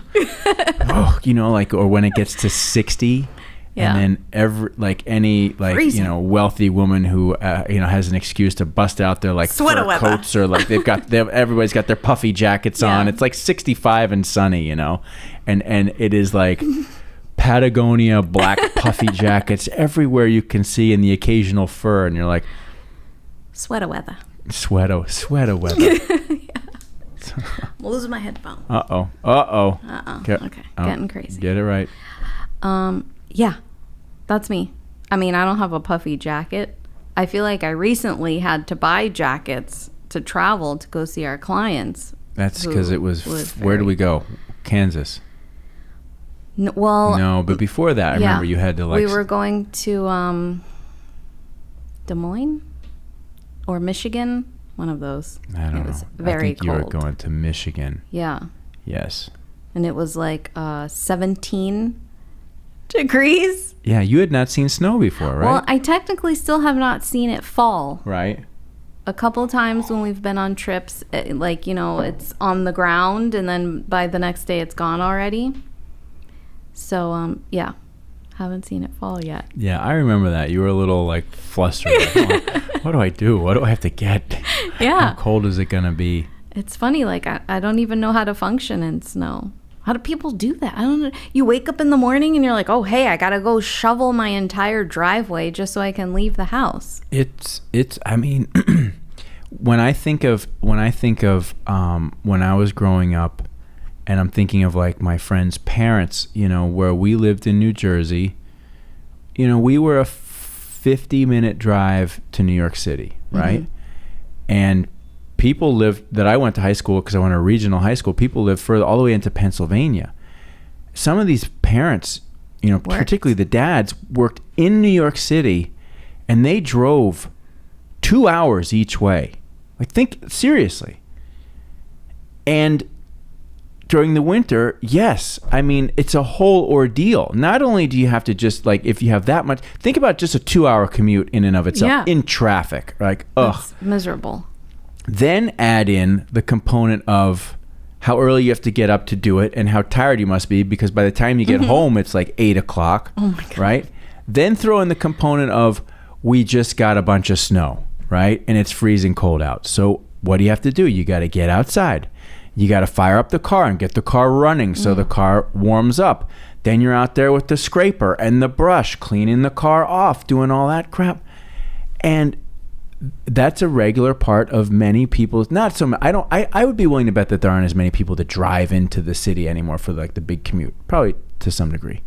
Or when it gets to 60. Yeah. And then any wealthy woman who has an excuse to bust out their like sweater fur coats, or like everybody's got their puffy jackets on. It's like 65 and sunny, and it is like Patagonia black puffy jackets everywhere you can see, and the occasional fur, and you're like, sweater weather. Sweater weather. I'm losing my headphone. Uh-oh. Okay. Getting crazy. Get it right. Yeah, that's me. I mean, I don't have a puffy jacket. I feel like I recently had to buy jackets to travel to go see our clients. That's because it was where do we go? Kansas. No, but before that, I remember you had to we were going to Des Moines or Michigan, one of those. I don't know. It was very cold. You were going to Michigan. Yeah. Yes. And it was like 17 degrees. Yeah, you had not seen snow before, right? Well, I technically still have not seen it fall. Right. A couple times when we've been on trips, it's on the ground, and then by the next day it's gone already. So, haven't seen it fall yet. Yeah, I remember that. You were a little, flustered. What do I do? What do I have to get? Yeah. How cold is it going to be? It's funny, I don't even know how to function in snow. How do people do that? I don't know. You wake up in the morning and you're like, oh, hey, I got to go shovel my entire driveway just so I can leave the house. I mean, when I think of when I was growing up, and I'm thinking of my friends' parents, where we lived in New Jersey, we were a 50-minute drive to New York City, right? Mm-hmm. And people lived, that I went to high school because I went to a regional high school, people lived further all the way into Pennsylvania. Some of these parents, particularly the dads, worked in New York City, and they drove 2 hours each way. Think seriously. And during the winter, yes, I mean, it's a whole ordeal. Not only do you have to just if you have that much, think about just a 2-hour commute in and of itself in traffic. It's miserable. Then add in the component of how early you have to get up to do it and how tired you must be, because by the time you get home, it's 8 o'clock. Oh my God. Right? Then throw in the component of we just got a bunch of snow, right? And it's freezing cold out. So what do you have to do? You got to get outside. You got to fire up the car and get the car running so the car warms up. Then you're out there with the scraper and the brush, cleaning the car off, doing all that crap. And that's a regular part of many people's, not so much. I would be willing to bet that there aren't as many people that drive into the city anymore for the big commute, probably to some degree.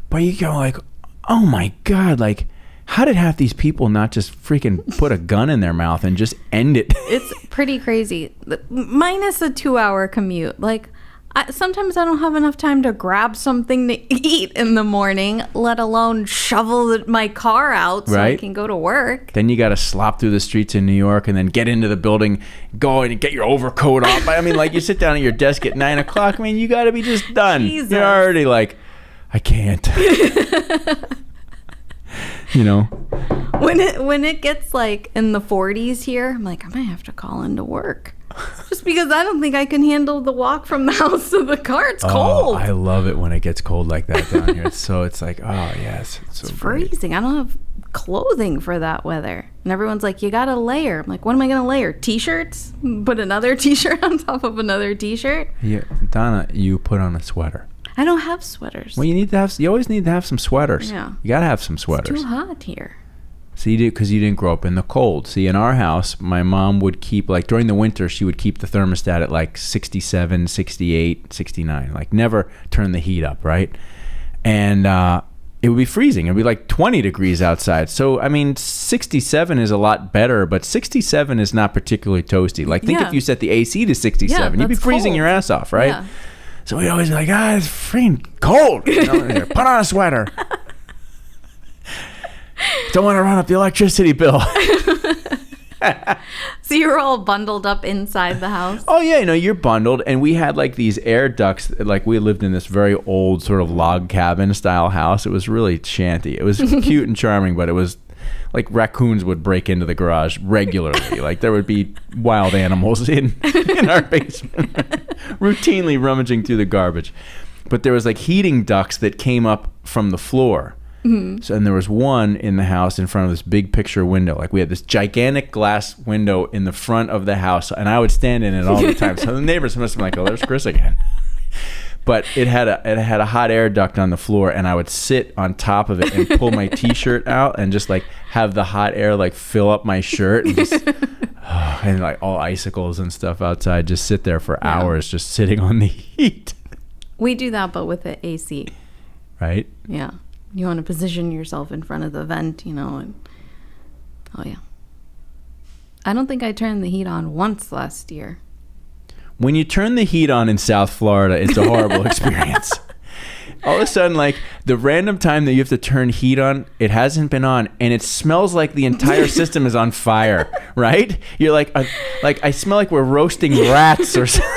But you go oh my God, how did half these people not just freaking put a gun in their mouth and just end it? It's pretty crazy. Minus a 2-hour commute. Sometimes I don't have enough time to grab something to eat in the morning, let alone shovel my car out so I can go to work. Then you got to slop through the streets in New York and then get into the building, go in and get your overcoat off. I mean, you sit down at your desk at 9 o'clock. I mean, you got to be just done. Jesus. You're already I can't. When it gets in the 40s here, I'm I might have to call into work. Just because I don't think I can handle the walk from the house to the car. It's cold. I love it when it gets cold like that down here. It's yes. It's freezing. I don't have clothing for that weather. And everyone's you got to layer. I'm what am I going to layer? T-shirts? Put another T-shirt on top of another T-shirt? Yeah, Donna, you put on a sweater. I don't have sweaters. Well, you always need to have some sweaters. Yeah. You got to have some sweaters. It's too hot here. See, because you didn't grow up in the cold. See, in our house, my mom would keep, during the winter, she would keep the thermostat at 67, 68, 69. Never turn the heat up, right? And it would be freezing. It would be 20 degrees outside. So, I mean, 67 is a lot better, but 67 is not particularly toasty. Think if you set the AC to 67, you'd be freezing cold. Your ass off, right? Yeah. So we'd always be it's freaking cold. Put on a sweater. Don't want to run up the electricity bill. So you were all bundled up inside the house? Oh, yeah. You're bundled. And we had these air ducts. We lived in this very old sort of log cabin style house. It was really shanty. It was cute and charming, but it was raccoons would break into the garage regularly. There would be wild animals in our basement, routinely rummaging through the garbage. But there was heating ducts that came up from the floor. Mm-hmm. So, and there was one in the house in front of this big picture window. We had this gigantic glass window in the front of the house, and I would stand in it all the time. So the neighbors must have been oh, there's Chris again. But it had a hot air duct on the floor, and I would sit on top of it and pull my T-shirt out and just have the hot air fill up my shirt and just And like all icicles and stuff outside, just sit there for hours, just sitting on the heat. We do that, but with the AC. Right? Yeah. You want to position yourself in front of the vent, and oh yeah. I don't think I turned the heat on once last year. When you turn the heat on in South Florida, it's a horrible experience. All of a sudden, like the random time that you have to turn heat on, it hasn't been on, and it smells like the entire system is on fire. Right? You're like I smell like we're roasting rats or something.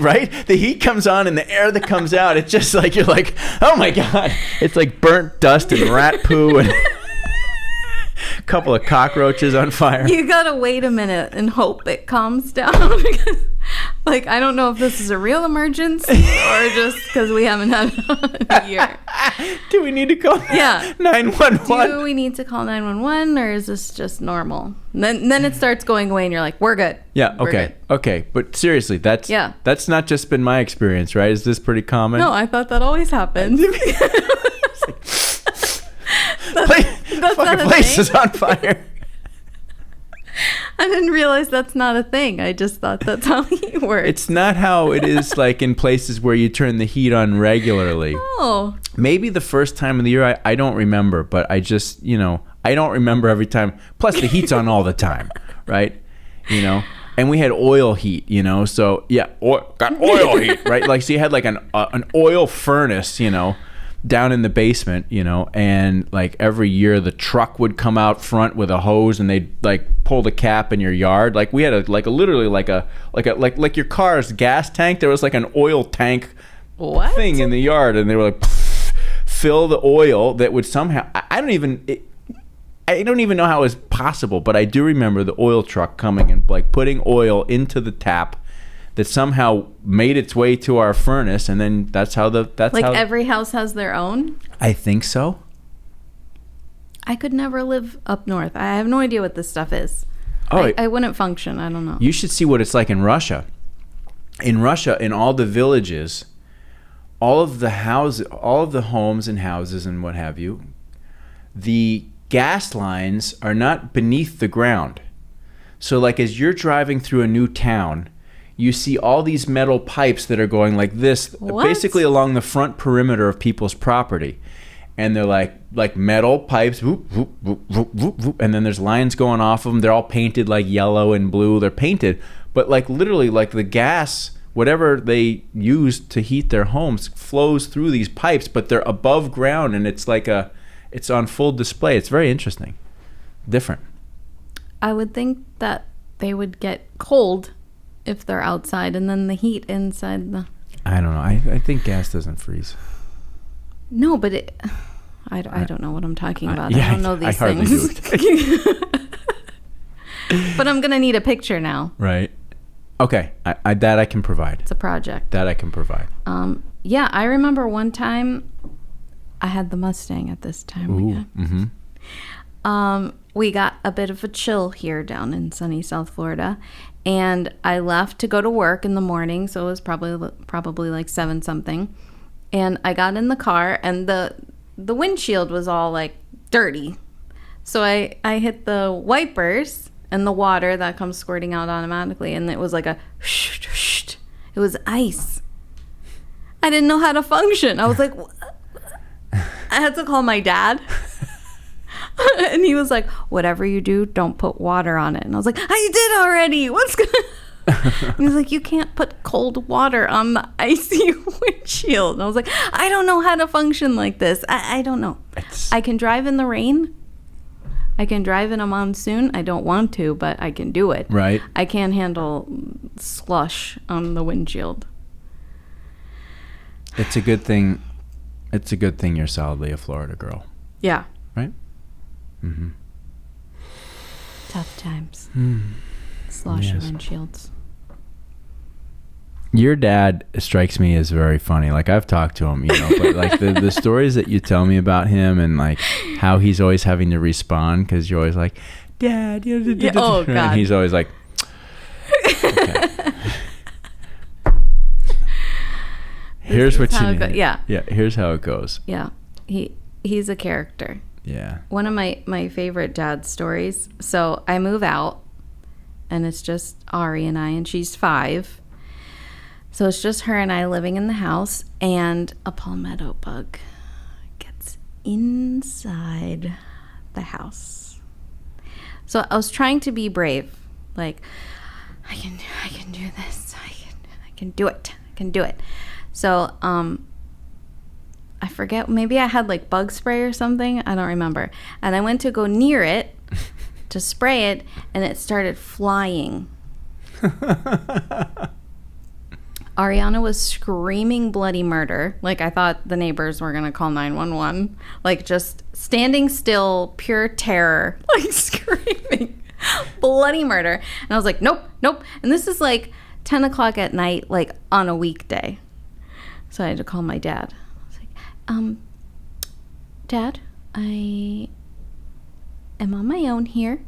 Right? The heat comes on, and the air that comes out, it's just like you're like, oh my god! It's like burnt dust and rat poo and a couple of cockroaches on fire. You gotta wait a minute and hope it calms down. Because, like, I don't know if this is a real emergency or just because we haven't had it on in a year. Do we need to call 911? Do we need to call 911 or is this just normal? And then it starts going away and you're like, we're good. Yeah, We're okay. good. Okay, but seriously, that's not just been my experience, right? Is this pretty common? No, I thought that always happened. That's fucking place is on fire. I didn't realize that's not a thing. I just thought that's how he works. It's not how it is like in places where you turn the heat on regularly. Oh. Maybe the first time of the year, I don't remember, but I just, I don't remember every time. Plus the heat's on all the time, right? And we had oil heat, so yeah, got oil heat, right? Like, so you had like an oil furnace, down in the basement, and like every year the truck would come out front with a hose and they'd like pull the cap in your yard. Like we had literally like your car's gas tank. There was like an oil tank thing in the yard, and they were like fill the oil that would somehow I don't even know how it was possible, but I do remember the oil truck coming and like putting oil into the tap that somehow made its way to our furnace, and then that's how every house has their own? I think so. I could never live up north. I have no idea what this stuff is. Oh, I wouldn't function. I don't know. You should see what it's like in Russia. In Russia, in all the villages, all of the homes and houses and what have you, the gas lines are not beneath the ground. So like as you're driving through a new town, you see all these metal pipes that are going like this, basically along the front perimeter of people's property. And they're like metal pipes, whoop, whoop, whoop, whoop, whoop, whoop, and then there's lines going off of them. They're all painted like yellow and blue. They're painted, but like literally like the gas, whatever they use to heat their homes, flows through these pipes, but they're above ground, and it's on full display. It's very interesting, different. I would think that they would get cold if they're outside, and then the heat inside the... I don't know. I think gas doesn't freeze. No, but I don't know what I'm talking about. Yeah, I don't know these I hardly things. do it. But I'm going to need a picture now. Right. Okay. That I can provide. It's a project. That I can provide. Yeah, I remember one time I had the Mustang at this time. Ooh, mm-hmm. We got a bit of a chill here down in sunny South Florida, and I left to go to work in the morning, so it was probably like 7 something, and I got in the car, and the windshield was all like dirty, so I hit the wipers and the water that comes squirting out automatically, and it was like a shh. It was ice. I didn't know how to function. I was like, I had to call my dad. And he was like, whatever you do, don't put water on it. And I was like, I did already. What's going on? He was like, you can't put cold water on the icy windshield. And I was like, I don't know how to function like this. I don't know. I can drive in the rain. I can drive in a monsoon. I don't want to, but I can do it. Right. I can't handle slush on the windshield. It's a good thing. It's a good thing you're solidly a Florida girl. Yeah. Right? Mm-hmm. Tough times. Sloshy windshields. Your dad strikes me as very funny. Like, I've talked to him, but like the stories that you tell me about him, and like how he's always having to respond because you're always like, Dad, oh God. And he's always like, okay. Here's what you need. Yeah. Here's how it goes. Yeah. He's a character. Yeah. One of my favorite dad stories. So I move out, and it's just Ari and I, and she's 5. So it's just her and I living in the house, and a palmetto bug gets inside the house. So I was trying to be brave, like, I can do this. I can do it. I can do it. So I forget, maybe I had like bug spray or something. I don't remember. And I went to go near it to spray it, and it started flying. Ariana was screaming bloody murder. Like, I thought the neighbors were going to call 911. Like, just standing still, pure terror, like screaming bloody murder. And I was like, nope, nope. And this is like 10 o'clock at night, like on a weekday. So I had to call my dad. I was like, Dad, I am on my own here,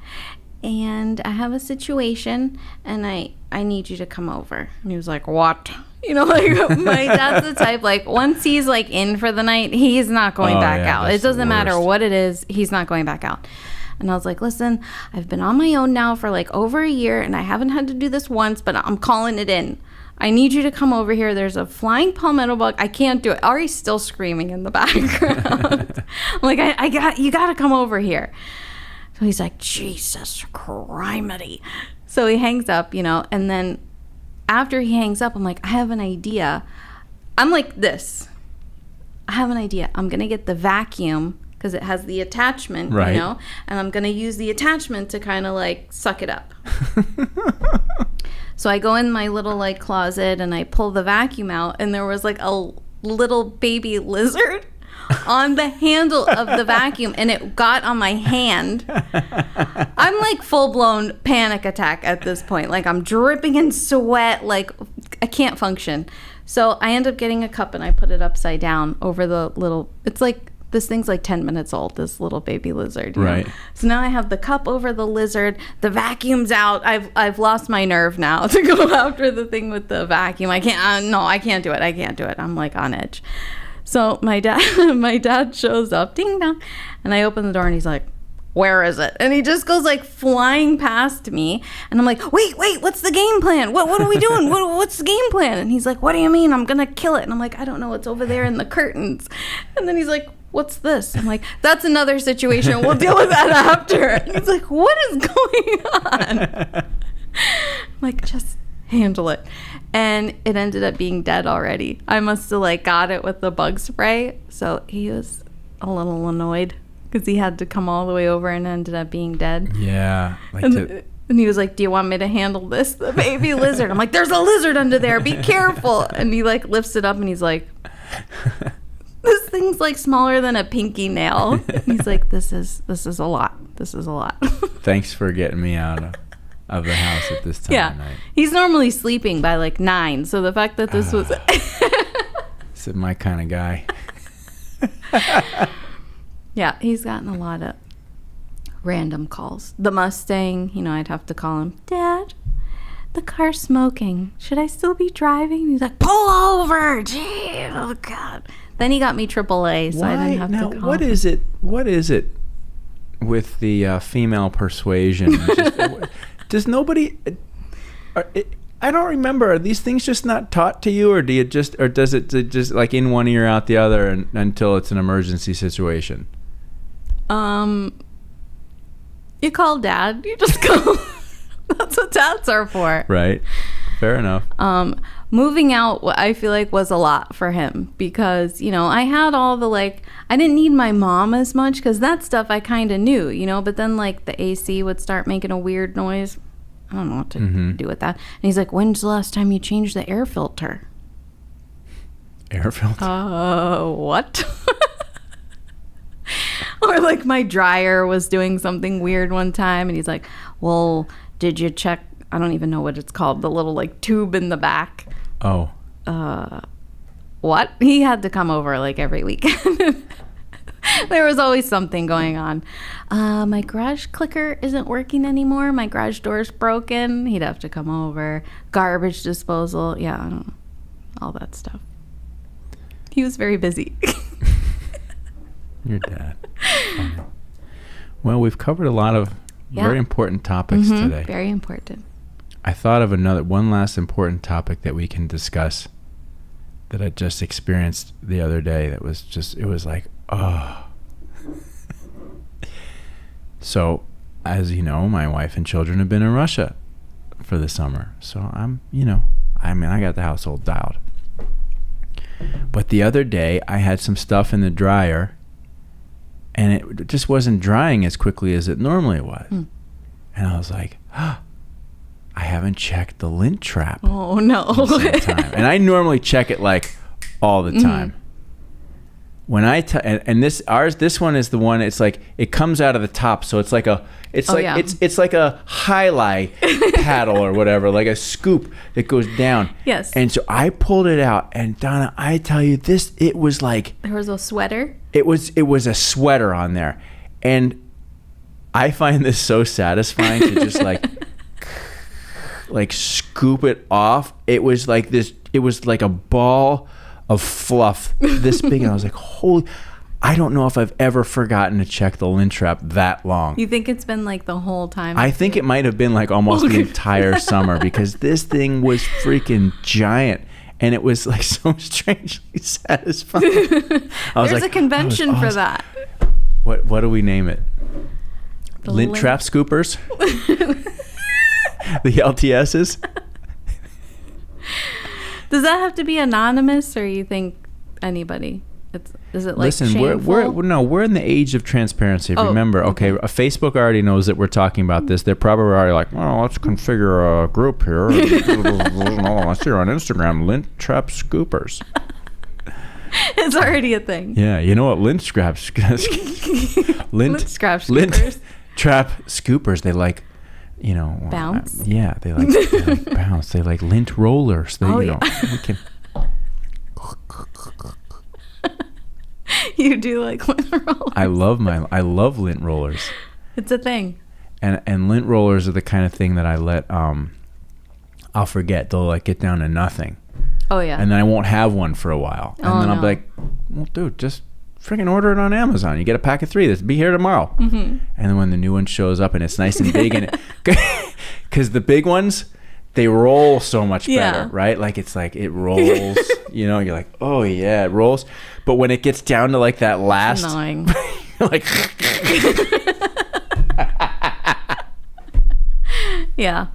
and I have a situation, and I need you to come over. And he was like, what? You know, like, my dad's the type, like, once he's like in for the night, he's not going back out. It doesn't matter what it is, he's not going back out. And I was like, listen, I've been on my own now for like over a year, and I haven't had to do this once, but I'm calling it in. I need you to come over here. There's a flying palmetto bug. I can't do it. Ari's still screaming in the background. I'm like, you got to come over here. So he's like, Jesus criminy. So he hangs up, you know, and then after he hangs up, I'm like, I have an idea. I'm like this. I have an idea. I'm going to get the vacuum, because it has the attachment, right, you know, and I'm going to use the attachment to kind of like suck it up. So I go in my little like closet and I pull the vacuum out, and there was like a little baby lizard on the handle of the vacuum, and it got on my hand. I'm like full-blown panic attack at this point. Like, I'm dripping in sweat, like I can't function. So I end up getting a cup and I put it upside down over the little, it's like, this thing's like 10 minutes old, this little baby lizard. Right. Know? So now I have the cup over the lizard. The vacuum's out. I've lost my nerve now to go after the thing with the vacuum. I can't. No, I can't do it. I can't do it. I'm like on edge. So my dad shows up, ding dong, and I open the door and he's like, where is it? And he just goes like flying past me, and I'm like, wait, what's the game plan? What are we doing? What's the game plan? And he's like, what do you mean? I'm gonna kill it. And I'm like, I don't know, it's over there in the curtains. And then he's like, what's this? I'm like, that's another situation. We'll deal with that after. And he's like, what is going on? I'm like, just handle it. And it ended up being dead already. I must have like got it with the bug spray. So he was a little annoyed because he had to come all the way over and ended up being dead. Yeah. And he was like, do you want me to handle this, the baby lizard? I'm like, there's a lizard under there. Be careful. And he like lifts it up and he's like, this thing's like smaller than a pinky nail. And he's like, this is a lot. This is a lot. Thanks for getting me out of the house at this time of night. He's normally sleeping by like 9. So the fact that this was... This is my kind of guy. Yeah, he's gotten a lot of random calls. The Mustang, you know, I'd have to call him, Dad, the car's smoking. Should I still be driving? He's like, pull over. Gee, oh, God. Then he got me AAA, so I didn't have to call. What is it with the female persuasion? Does nobody... I don't remember. Are these things just not taught to you, or does it just like in one ear out the other until it's an emergency situation? You call Dad. You just go. That's what dads are for. Right. Fair enough. Moving out, I feel like, was a lot for him because, you know, I had all the, like, I didn't need my mom as much because that stuff I kind of knew, you know, but then, like, the AC would start making a weird noise. I don't know what to do with that. And he's like, when's the last time you changed the air filter? Air filter? What? Or, like, my dryer was doing something weird one time, and he's like, well, did you check, I don't even know what it's called, the little, like, tube in the back. Oh. What? He had to come over, like, every weekend. There was always something going on. My garage clicker isn't working anymore. My garage door's broken. He'd have to come over. Garbage disposal. Yeah, I don't know. All that stuff. He was very busy. Your dad. Funny. Well, we've covered a lot of Yeah. Very important topics today. Very important. I thought of one last important topic that we can discuss that I just experienced the other day. That was just, it was like, oh. So, as you know, my wife and children have been in Russia for the summer. So I got the household dialed. But the other day I had some stuff in the dryer and it just wasn't drying as quickly as it normally was. And I was like, I haven't checked the lint trap. Oh no. Time. And I normally check it like all the time. When this one is the one, it's like it comes out of the top, so it's like it's like a highlight paddle or whatever, like a scoop that goes down. Yes. And so I pulled it out, and Donna, I tell you this, it was like there was a sweater. It was a sweater on there, and I find this so satisfying to just like scoop it off. It was like this. It was like a ball of fluff this big, and I was like, holy, I don't know if I've ever forgotten to check the lint trap that long. You think it's been like the whole time? I think it might have been like almost the entire summer, because this thing was freaking giant, and it was like so strangely satisfying. There's a convention for that. What do we name it? The lint trap scoopers? The LTSs? Does that have to be anonymous, or you think anybody? Is it like Listen, shameful? we're in the age of transparency. Oh, Remember, okay, Facebook already knows that we're talking about this. They're probably already like, well, let's configure a group here. Let's see on Instagram, lint trap scoopers. It's already a thing. Yeah, you know what? Lint trap scoopers. Lint trap scoopers. They like, bounce. They like bounce. They like lint rollers. We can. You do like lint rollers. I love lint rollers. It's a thing. And lint rollers are the kind of thing that I let I'll forget. They'll like get down to nothing. Oh yeah. And then I won't have one for a while. And then I'll be like, well, dude, just freaking order it on Amazon. You get a pack of 3. This be here tomorrow. And then when the new one shows up and it's nice and big, and because the big ones, they roll so much better, right? Like it's like it rolls. You're like, oh yeah, it rolls. But when it gets down to like that last, it's annoying. Like, yeah,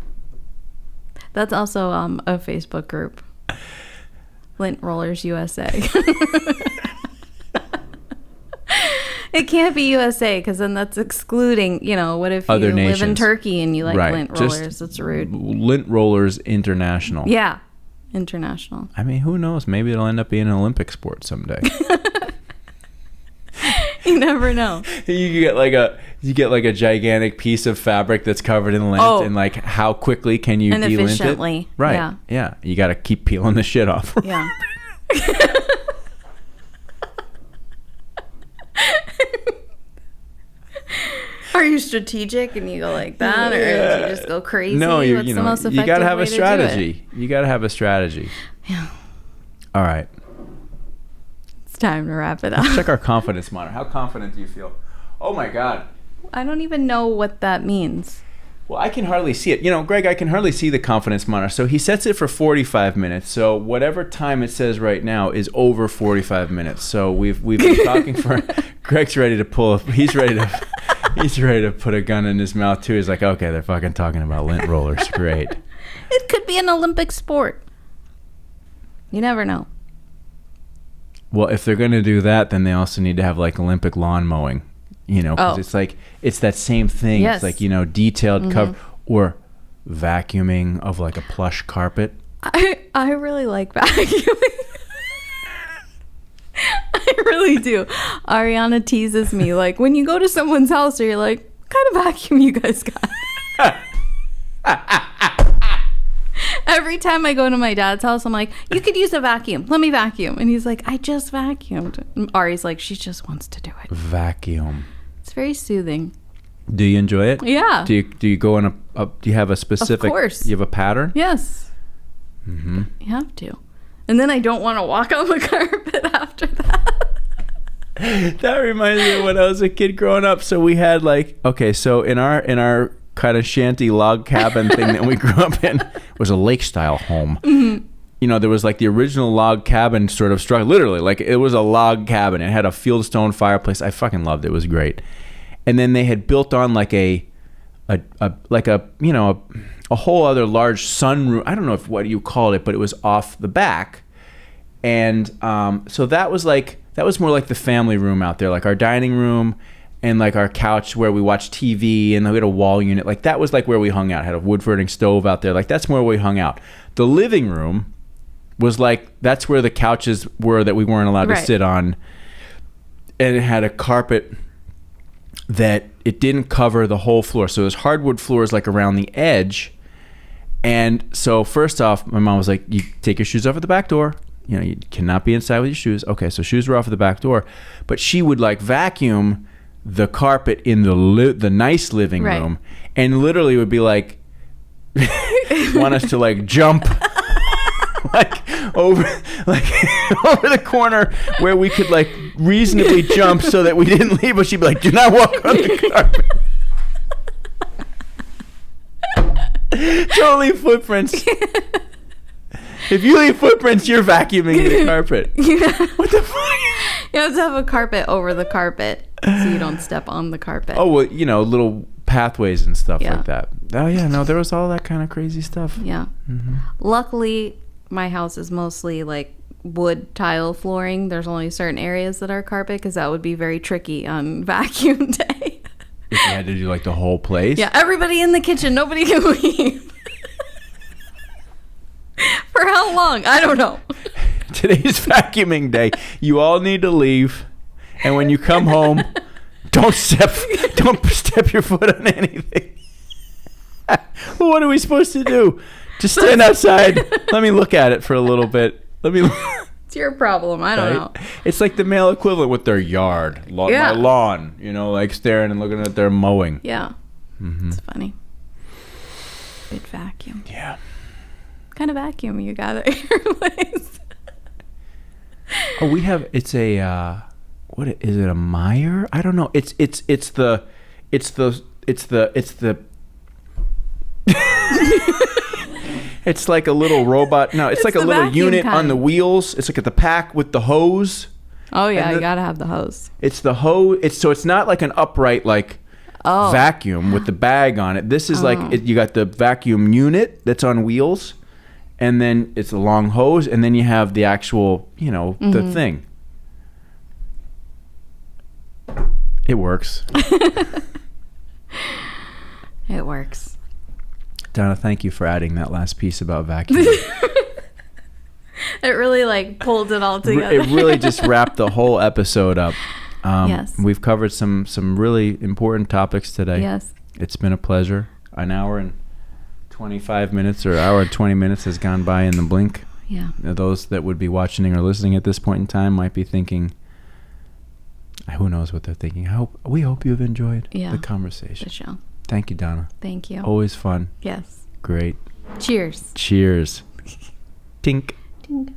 that's also a Facebook group, Lint Rollers USA. It can't be USA, because then that's excluding, what if other you nations. live in Turkey and you like right. lint rollers? That's rude. Lint Rollers International. Yeah, international. I mean, who knows? Maybe it'll end up being an Olympic sport someday. You never know. You get like a gigantic piece of fabric that's covered in lint, and like how quickly can you and de-lint efficiently. it? Right. Yeah. You got to keep peeling the shit off. Yeah. Are you strategic and you go like that, or do you just go crazy? No, What's the most effective you got to have way a strategy. You got to have a strategy. Yeah. All right. It's time to wrap it up. Let's check our confidence monitor. How confident do you feel? Oh my God. I don't even know what that means. Well, I can hardly see it. Greg, I can hardly see the confidence monitor. So he sets it for 45 minutes. So whatever time it says right now is over 45 minutes. So we've been talking for. Greg's ready to pull. He's ready to put a gun in his mouth too. He's like, okay, they're fucking talking about lint rollers. Great. It could be an Olympic sport. You never know. Well, if they're going to do that, then they also need to have like Olympic lawn mowing. Because it's like, it's that same thing. Yes. It's like, detailed cover, or vacuuming of like a plush carpet. I really like vacuuming. I really do. Ariana teases me, like, when you go to someone's house, or you're like, what kind of vacuum you guys got? Every time I go to my dad's house, I'm like, you could use a vacuum. Let me vacuum. And he's like, I just vacuumed. And Ari's like, she just wants to do it. Vacuum. It's very soothing. Do you enjoy it? Yeah. Do you go in do you have a specific? Of course. You have a pattern? Yes. Mm-hmm. You have to. And then I don't want to walk on the carpet after that. That reminds me of when I was a kid growing up. So we had like, okay, so in our kind of shanty log cabin thing that we grew up in was a lake style home. Mm-hmm. You know, there was like the original log cabin sort of structure, literally, like it was a log cabin. It had a fieldstone fireplace. I fucking loved it. It was great. And then they had built on like a whole other large sunroom. I don't know what you called it, but it was off the back. And so that was more like the family room out there, like our dining room and like our couch where we watched TV, and we had a wall unit. Like that was like where we hung out. Had a wood burning stove out there. Like that's where we hung out. The living room was like, that's where the couches were that we weren't allowed to sit on. And it had a carpet that it didn't cover the whole floor. So there's hardwood floors like around the edge. And so first off, my mom was like, you take your shoes off at the back door. You know, you cannot be inside with your shoes. Okay, so shoes were off at the back door. But she would like vacuum the carpet in the nice living room, and literally would be like, want us to like jump like over the corner where we could like reasonably jump so that we didn't leave. But she'd be like, do not walk on the carpet. Don't leave footprints. If you leave footprints, you're vacuuming the carpet. What the fuck? You have to have a carpet over the carpet so you don't step on the carpet. Oh, well, you know, little pathways and stuff like that. Oh, yeah, no, there was all that kind of crazy stuff. Yeah. Mm-hmm. Luckily, my house is mostly like wood tile flooring. There's only certain areas that are carpet because that would be very tricky on vacuum day. If you had to do like the whole place? Yeah, everybody in the kitchen. Nobody can leave. For how long? I don't know. Today's vacuuming day. You all need to leave. And when you come home, don't step your foot on anything. Well, what are we supposed to do? Just stand outside. Let me look at it for a little bit. It's your problem. I don't know. It's like the male equivalent with their yard. My lawn. You know, like staring and looking at their mowing. Yeah. Mm-hmm. It's funny. Big vacuum. Yeah. What kind of vacuum you got at your place? Oh, we have. It's a. What is it? A Meyer? I don't know. It's the. It's like a little robot. No, it's like a little unit on the wheels. It's like at the pack with the hose. Oh yeah, you gotta have the hose. It's the hose. It's not like an upright like vacuum with the bag on it. This is you got the vacuum unit that's on wheels, and then it's a long hose, and then you have the actual, the thing. It works. It works. Donna, thank you for adding that last piece about vacuum. It really pulled it all together. It really just wrapped the whole episode up. Yes. We've covered some really important topics today. Yes. It's been a pleasure. An hour and 25 minutes or hour and 20 minutes has gone by in the blink. Yeah. Those that would be watching or listening at this point in time might be thinking, who knows what they're thinking. We hope you've enjoyed the conversation. The show. Thank you, Donna. Thank you. Always fun. Yes. Great. Cheers. Cheers. Tink. Tink.